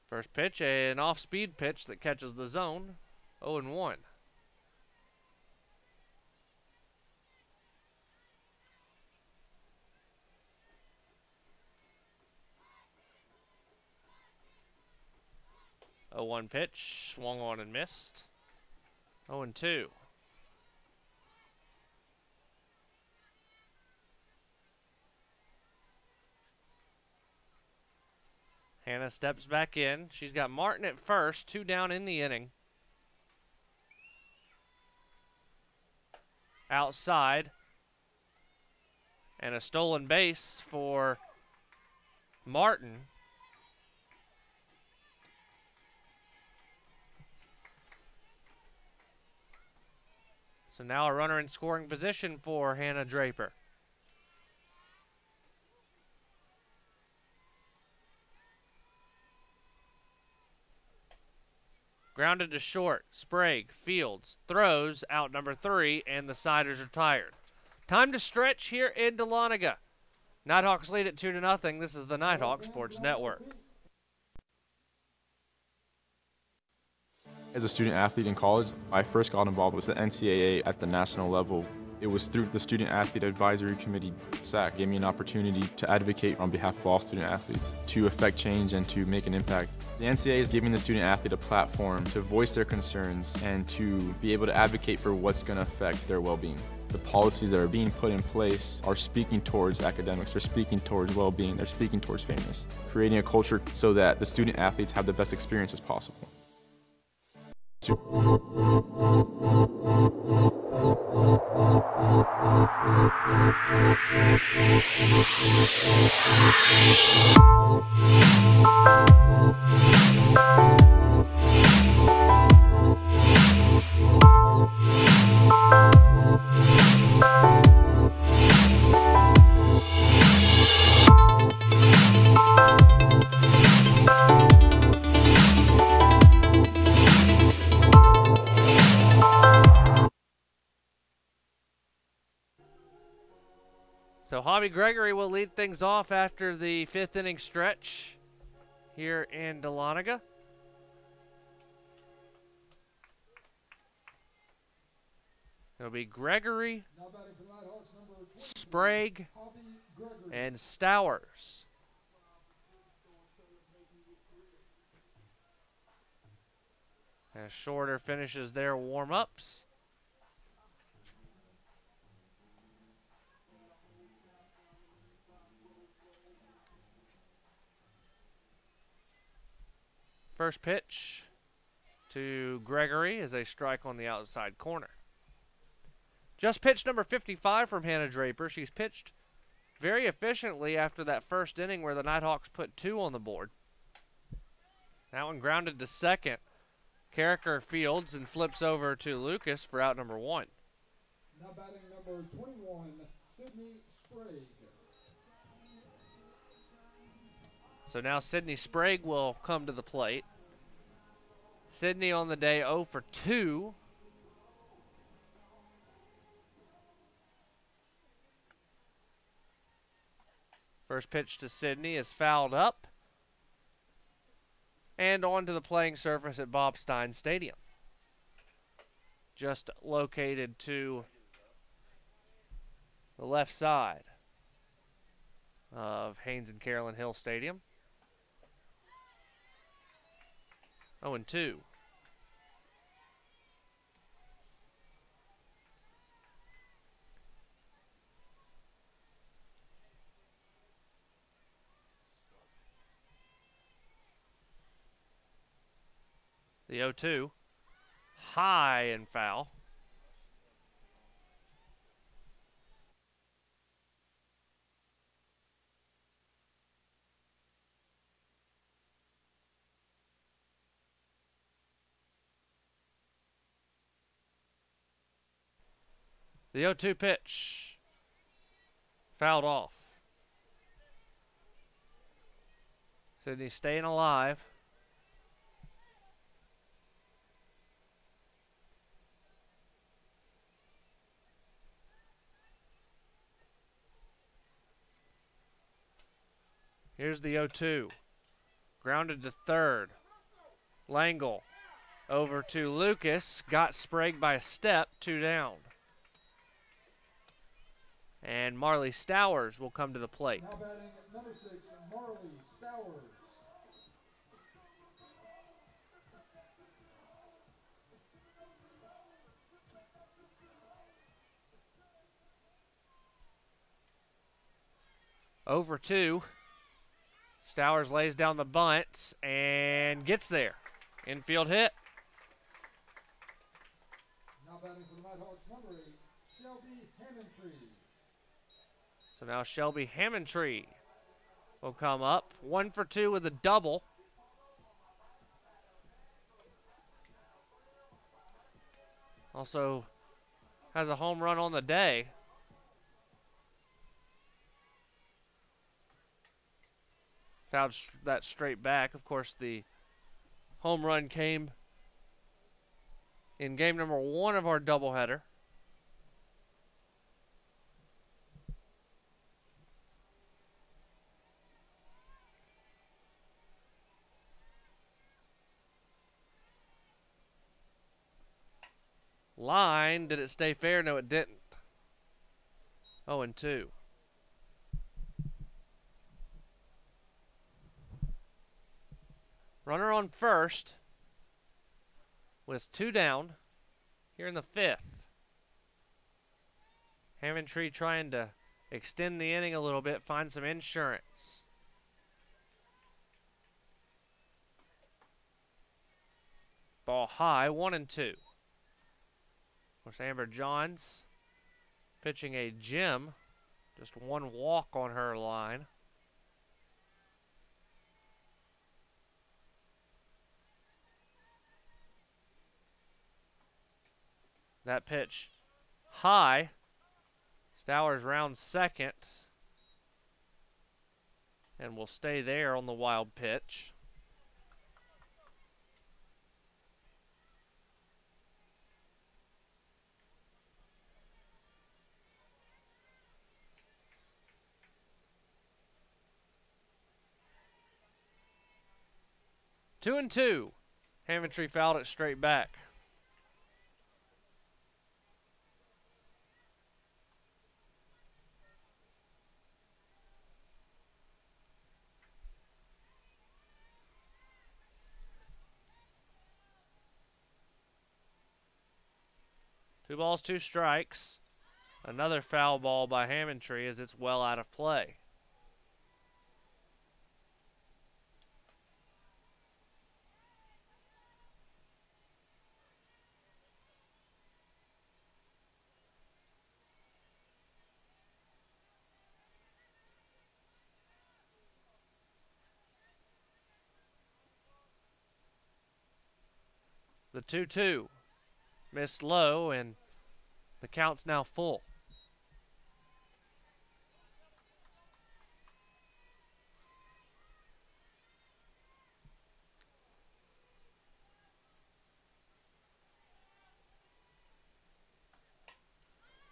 First pitch, an off-speed pitch that catches the zone. 0-1. A 1 pitch, swung on and missed. 0-2. Hannah steps back in. She's got Martin at first, 2 down in the inning. Outside. And a stolen base for Martin. So now a runner in scoring position for Hannah Draper. Grounded to short. Sprague, Fields, throws out number 3, and the Siders are tired. Time to stretch here in Dahlonega. Nighthawks lead at 2-0. This is the Nighthawk Sports Network. As a student athlete in college, I first got involved with the NCAA at the national level. It was through the Student Athlete Advisory Committee, SAC, gave me an opportunity to advocate on behalf of all student athletes, to affect change and to make an impact. The NCAA is giving the student athlete a platform to voice their concerns and to be able to advocate for what's going to affect their well-being. The policies that are being put in place are speaking towards academics, they're speaking towards well-being, they're speaking towards fairness, creating a culture so that the student athletes have the best experiences possible. So Hobby Gregory will lead things off after the 5th inning stretch here in Dahlonega. It'll be Gregory, Sprague, and Stowers. As Shorter finishes their warm-ups. First pitch to Gregory is a strike on the outside corner. Just pitched number 55 from Hannah Draper. She's pitched very efficiently after that first inning where the Nighthawks put 2 on the board. That one grounded to second. Carricker fields and flips over to Lucas for out number 1. Now batting number 21, Sydney Sprague. So now Sydney Sprague will come to the plate. Sydney on the day 0 for 2. First pitch to Sydney is fouled up and onto the playing surface at Bob Stein Stadium. Just located to the left side of Haynes and Carolyn Hill Stadium. 0-2. The 0-2, high and foul. The 0-2 pitch, fouled off. Sydney staying alive. Here's the 0-2. Grounded to third. Langle over to Lucas. Got Sprague by a step. 2 down. And Marley Stowers will come to the plate. Now batting number 6, Marley Stowers. Over 2. Stowers lays down the bunt and gets there. Infield hit. Now batting for the Nighthawks, number 8, Shelby Hammondtree. So now Shelby Hammondtree will come up. 1 for 2 with a double. Also has a home run on the day. Fouled that straight back. Of course, the home run came in game number 1 of our doubleheader. Line, did it stay fair? No, it didn't. 0-2. Runner on first with 2 down here in the 5th. Hammondtree trying to extend the inning a little bit, find some insurance. Ball high, 1-2. Of course, Amber Johns pitching a gem. Just 1 walk on her line. That pitch high. Stowers rounds second. And will stay there on the wild pitch. Two and 2. Hammondtree fouled it straight back. Two balls, 2 strikes. Another foul ball by Hammondtree as it's well out of play. The 2-2 missed low, and the count's now full.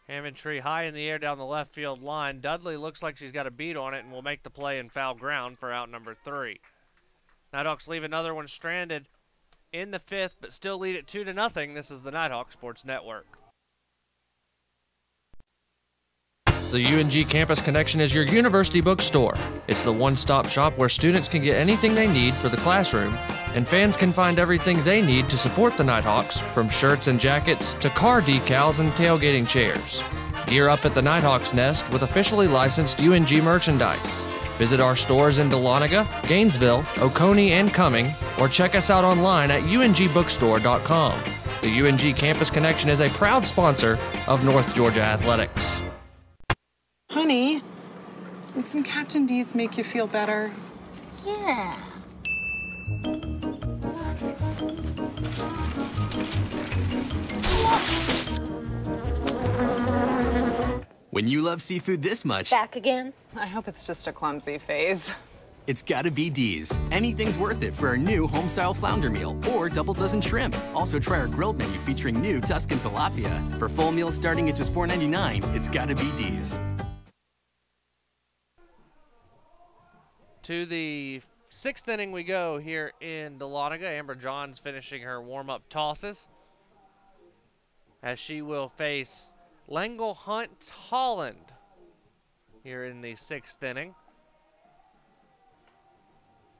Hammond-Tree high in the air down the left field line. Dudley looks like she's got a beat on it and will make the play in foul ground for out number 3. Nighthawks leave another one stranded in the 5th, but still lead it 2-0. This is the Nighthawk Sports Network. The UNG Campus Connection is your university bookstore. It's the one-stop shop where students can get anything they need for the classroom, and fans can find everything they need to support the Nighthawks, from shirts and jackets to car decals and tailgating chairs. Gear up at the Nighthawks Nest with officially licensed UNG merchandise. Visit our stores in Dahlonega, Gainesville, Oconee, and Cumming, or check us out online at ungbookstore.com. The UNG Campus Connection is a proud sponsor of North Georgia Athletics. Honey, would some Captain D's make you feel better? Yeah. When you love seafood this much... Back again? I hope it's just a clumsy phase. It's gotta be D's. Anything's worth it for our new home-style flounder meal or double dozen shrimp. Also try our grilled menu featuring new Tuscan tilapia. For full meals starting at just $4.99, it's gotta be D's. To the 6th inning we go here in Dahlonega. Amber Johns finishing her warm-up tosses, as she will face Langle Hunt Holland here in the 6th inning.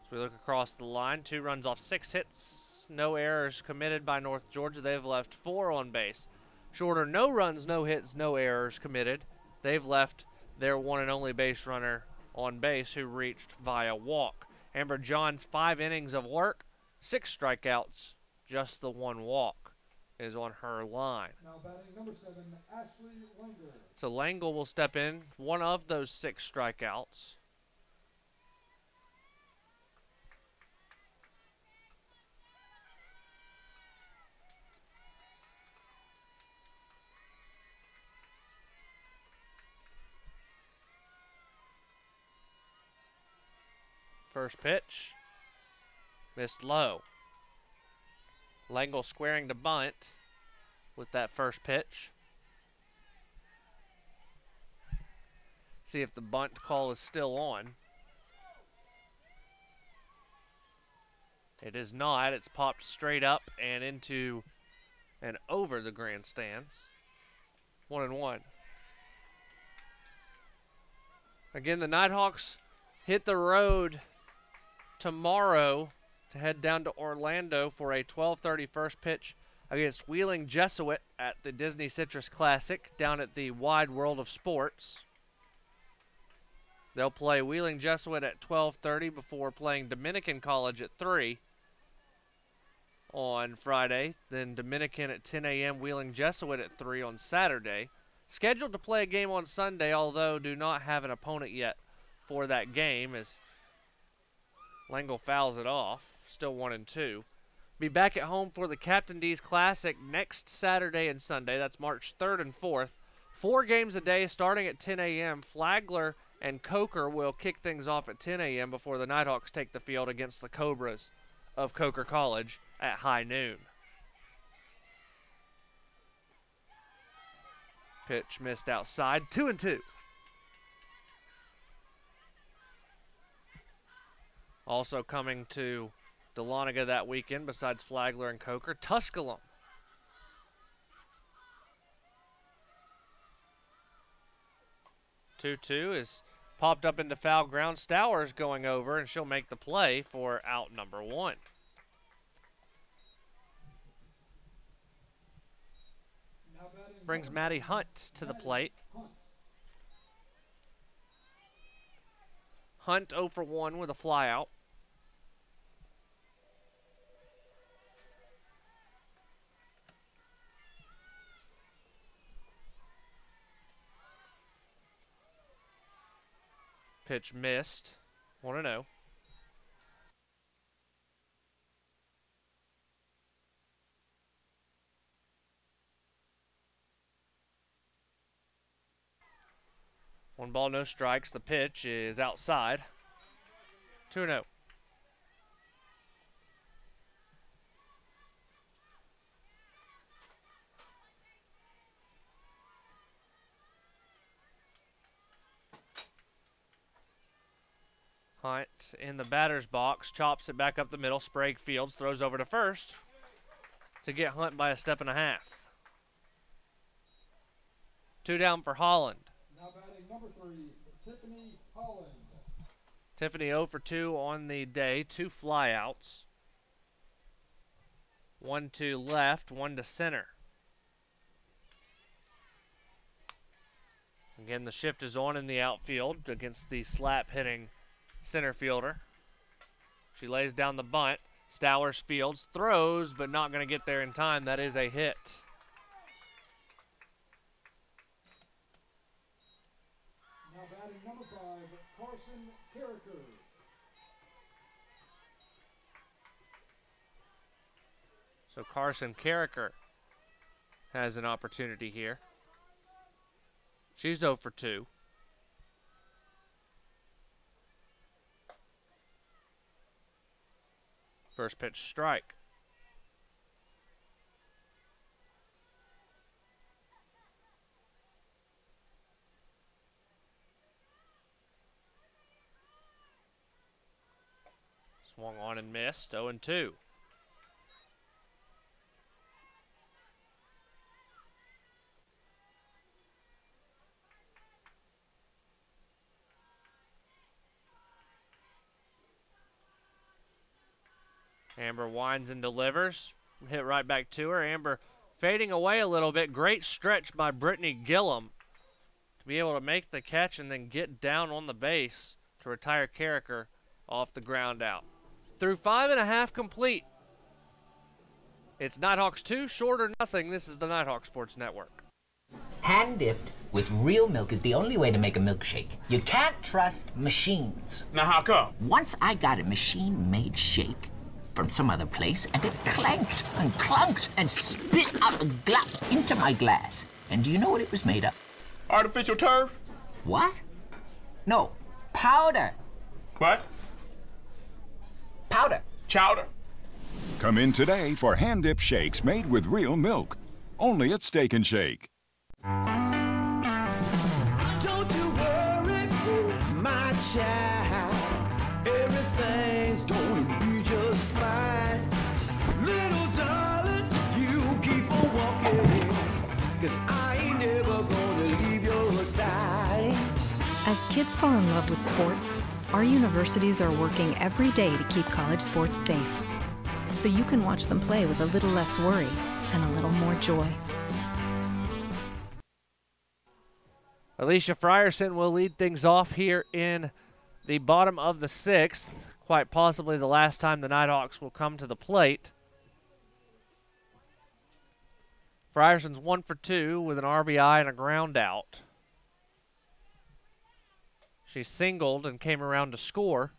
As we look across the line, 2 runs off 6 hits, no errors committed by North Georgia. They've left 4 on base. Shorter, no runs, no hits, no errors committed. They've left their one and only base runner on base, who reached via walk. Amber Johns, 5 innings of work, 6 strikeouts, just the 1 walk is on her line. Now batting number 7, Ashley Langle. So Langle will step in, one of those 6 strikeouts. First pitch, missed low. Langle squaring to bunt with that first pitch. See if the bunt call is still on. It is not. It's popped straight up and into and over the grandstands. 1-1. Again, the Nighthawks hit the road tomorrow to head down to Orlando for a 12:30 first pitch against Wheeling Jesuit at the Disney Citrus Classic down at the Wide World of Sports. They'll play Wheeling Jesuit at 12:30 before playing Dominican College at 3 on Friday. Then Dominican at 10 a.m., Wheeling Jesuit at 3 on Saturday. Scheduled to play a game on Sunday, although do not have an opponent yet for that game, as Langle fouls it off. Still 1-2. Be back at home for the Captain D's Classic next Saturday and Sunday. That's March 3rd and 4th. 4 games a day starting at 10 a.m. Flagler and Coker will kick things off at 10 a.m. before the Nighthawks take the field against the Cobras of Coker College at high noon. Pitch missed outside. 2-2. Also coming to Dahlonega that weekend, besides Flagler and Coker, Tusculum. Two-two is popped up into foul ground. Stowers going over, and she'll make the play for out number 1. Brings Maddie Hunt to the plate. Hunt 0 for 1 with a flyout. Pitch missed. 1-0. 1 ball, no strikes. The pitch is outside. 2-0. Hunt in the batter's box, chops it back up the middle. Sprague fields, throws over to first to get Hunt by a step and a half. 2 down for Holland. Now batting number 3, Tiffany Holland. Tiffany 0 for 2 on the day, 2 flyouts. 1 to left, 1 to center. Again, the shift is on in the outfield against the slap hitting center fielder. She lays down the bunt. Stowers fields, throws, but not going to get there in time. That is a hit. Now batting number 5, Carson Carricker. So Carson Carricker has an opportunity here. She's 0 for 2. First pitch strike. Swung on and missed, 0-2. Amber winds and delivers. Hit right back to her. Amber fading away a little bit. Great stretch by Brittany Gillum to be able to make the catch and then get down on the base to retire Carricker off the ground out. Through 5.5 complete. It's Nighthawks 2, short or nothing. This is the Nighthawk Sports Network. Hand dipped with real milk is the only way to make a milkshake. You can't trust machines. Now how come? Once I got a machine-made shake from some other place, and it clanked and clunked and spit out a glop into my glass. And do you know what it was made of? Artificial turf? What? No, powder. What? Powder. Chowder. Come in today for hand-dip shakes made with real milk. Only at Steak and Shake. Don't you worry, my child. Everything's gonna be just fine. Little darling, you keep on walking, 'cause I ain't never gonna leave your side. As kids fall in love with sports, our universities are working every day to keep college sports safe. So you can watch them play with a little less worry and a little more joy. Alicia Frierson will lead things off here in the bottom of the 6th. Quite possibly the last time the Nighthawks will come to the plate. Frierson's 1 for 2 with an RBI and a ground out. She singled and came around to score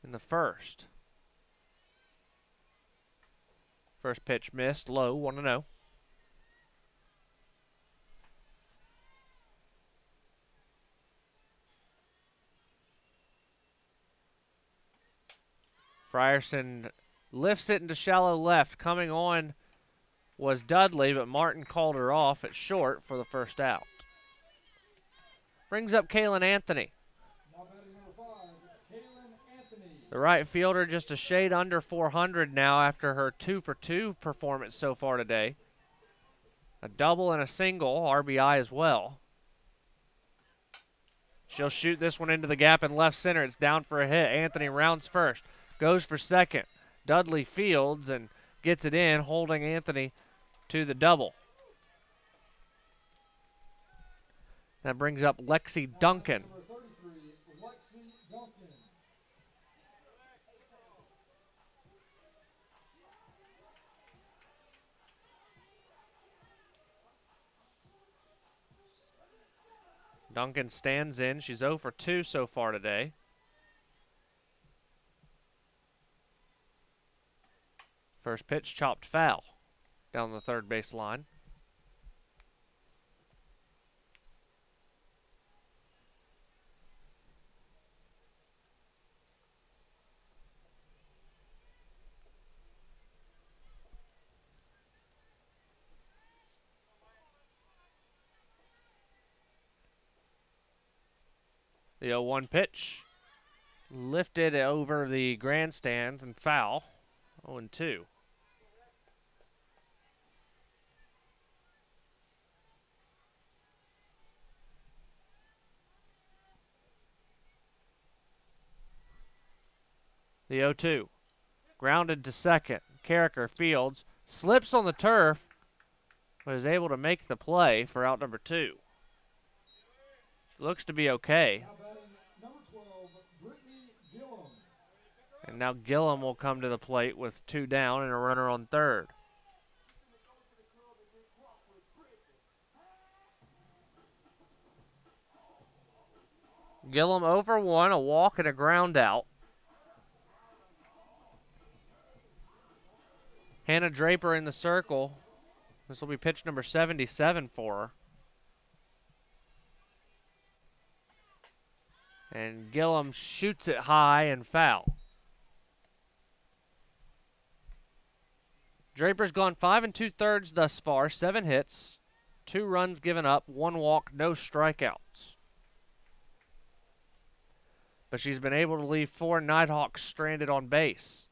in the first. First pitch missed, low, 1-0. Frierson lifts it into shallow left. Coming on was Dudley, but Martin called her off at short for the first out. Brings up Kaylin Anthony. The right fielder just a shade under 400 now after her 2 for 2 performance so far today. A double and a single, RBI as well. She'll shoot this one into the gap in left center. It's down for a hit. Anthony rounds first, goes for second. Dudley fields and gets it in, holding Anthony to the double. That brings up Lexi Duncan. Duncan stands in. She's 0 for 2 so far today. First pitch chopped foul down the third base line. The 0-1 pitch. Lifted over the grandstands and foul. 0-2. The 0-2. Grounded to second. Carricker fields. Slips on the turf, but is able to make the play for out number 2. Looks to be okay. Number 12, Brittany Gillum. And now Gillum will come to the plate with 2 down and a runner on third. Gillum 0 for 1, a walk and a ground out. Hannah Draper in the circle. This will be pitch number 77 for her. And Gillum shoots it high and foul. Draper's gone 5 2/3 thus far, 7 hits, 2 runs given up, 1 walk, no strikeouts. But she's been able to leave 4 Nighthawks stranded on base.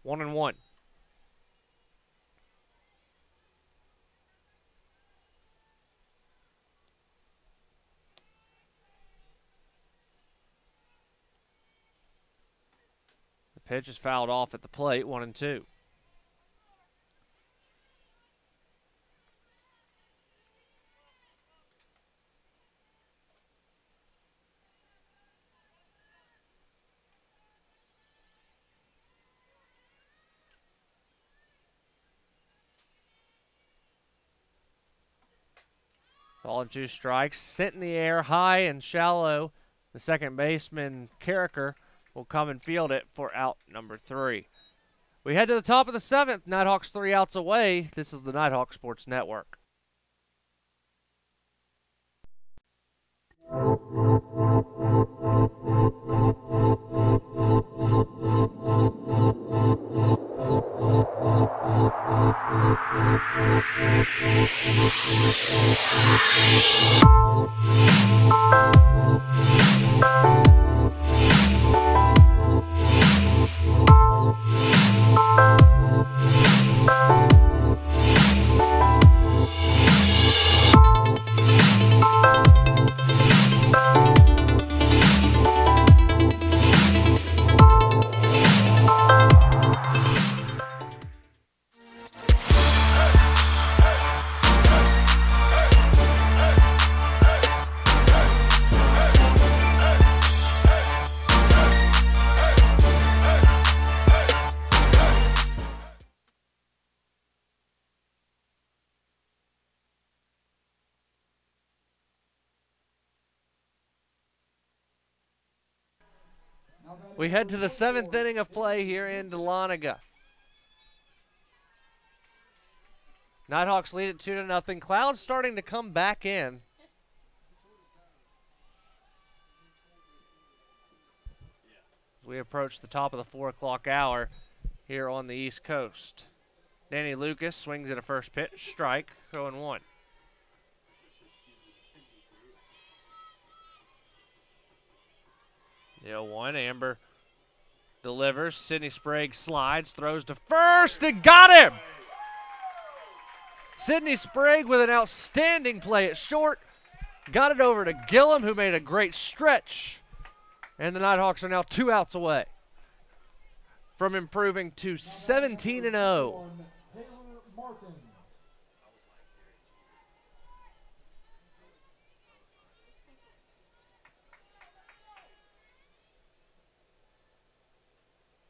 1-1. The pitch is fouled off at the plate, 1-2. Ball and 2 strikes, sent in the air, high and shallow. The second baseman, Carricker, will come and field it for out number 3. We head to the top of the 7th. Nighthawks 3 outs away. This is the Nighthawk Sports Network. We head to the 7th inning of play here in Dahlonega. Nighthawks lead it 2-0. Cloud starting to come back in. As we approach the top of the 4 o'clock hour here on the East Coast. Danny Lucas swings at a first pitch, strike, 0-1. The 0-1, Amber delivers. Sydney Sprague slides, throws to first, and got him! Sydney Sprague with an outstanding play at short. Got it over to Gillum, who made a great stretch. And the Nighthawks are now 2 outs away from improving to 17-0. Taylor Martin.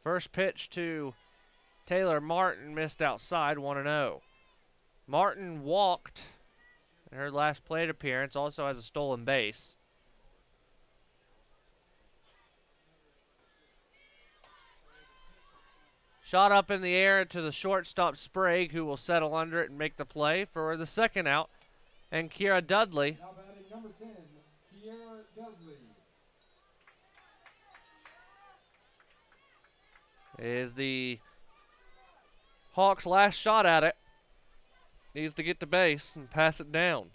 First pitch to Taylor Martin, missed outside, 1-0. Martin walked in her last plate appearance, also has a stolen base. Shot up in the air to the shortstop Sprague, who will settle under it and make the play for the second out. And Kiera Dudley. Now batting number 10, Kiera Dudley. Is the Hawks' last shot at it. Needs to get to base and pass it down.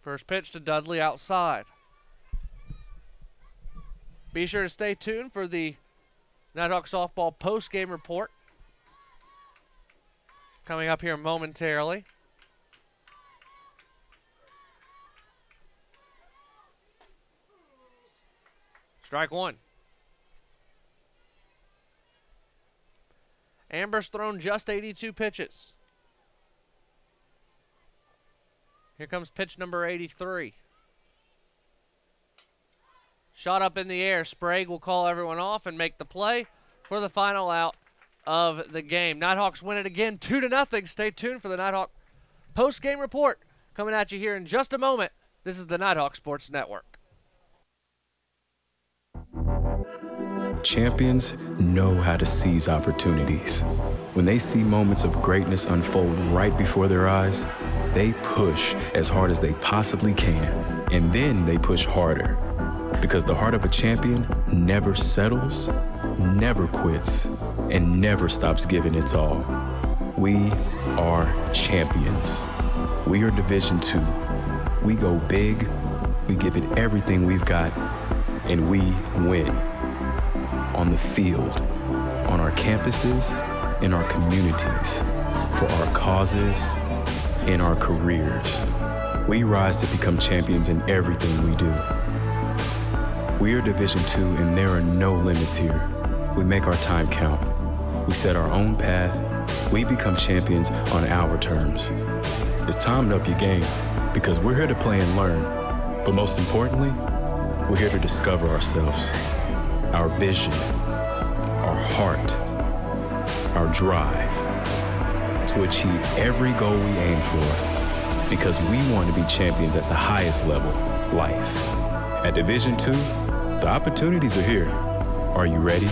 First pitch to Dudley outside. Be sure to stay tuned for the Nighthawk softball post-game report coming up here momentarily. Strike one. Amber's thrown just 82 pitches. Here comes pitch number 83. Shot up in the air. Sprague will call everyone off and make the play for the final out of the game. Nighthawks win it again, 2-0. Stay tuned for the Nighthawk post-game report coming at you here in just a moment. This is the Nighthawk Sports Network. Champions know how to seize opportunities. When they see moments of greatness unfold right before their eyes, they push as hard as they possibly can, and then they push harder. Because the heart of a champion never settles, never quits, and never stops giving its all. We are champions. We are Division II. We go big, we give it everything we've got, and we win. On the field, on our campuses, in our communities, for our causes, in our careers. We rise to become champions in everything we do. We are Division II, and there are no limits here. We make our time count. We set our own path. We become champions on our terms. It's time to up your game, because we're here to play and learn. But most importantly, we're here to discover ourselves, our vision, our heart, our drive, to achieve every goal we aim for, because we want to be champions at the highest level, life. At Division II, the opportunities are here. Are you ready?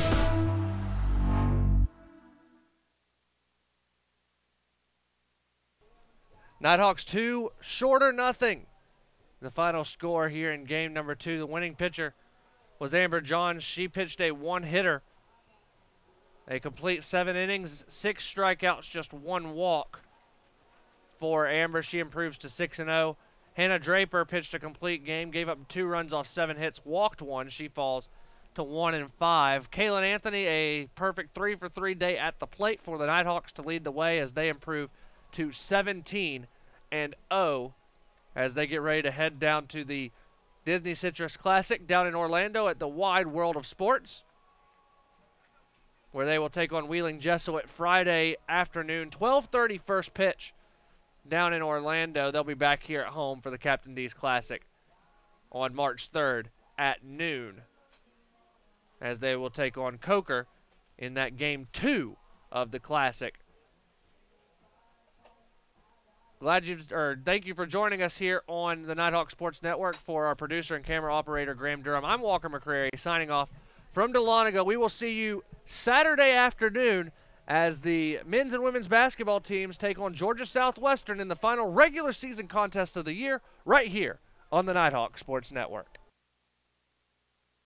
Nighthawks 2, Shorter nothing. The final score here in game number 2. The winning pitcher was Amber Johns. She pitched a one-hitter. A complete 7 innings, 6 strikeouts, just 1 walk for Amber. She improves to 6-0. Hannah Draper pitched a complete game, gave up 2 runs off 7 hits, walked 1. She falls to 1-5. Kaylin Anthony, a perfect 3-for-3 day at the plate for the Nighthawks to lead the way as they improve to 17-0 as they get ready to head down to the Disney Citrus Classic down in Orlando at the Wide World of Sports, where they will take on Wheeling Jesuit Friday afternoon, 12:30 first pitch down in Orlando. They'll be back here at home for the Captain D's Classic on March 3rd at noon, as they will take on Coker in that game 2 of the Classic. Thank you for joining us here on the Nighthawk Sports Network. For our producer and camera operator, Graham Durham, I'm Walker McCrary, signing off from Dahlonega. We will see you Saturday afternoon as the men's and women's basketball teams take on Georgia Southwestern in the final regular season contest of the year right here on the Nighthawk Sports Network.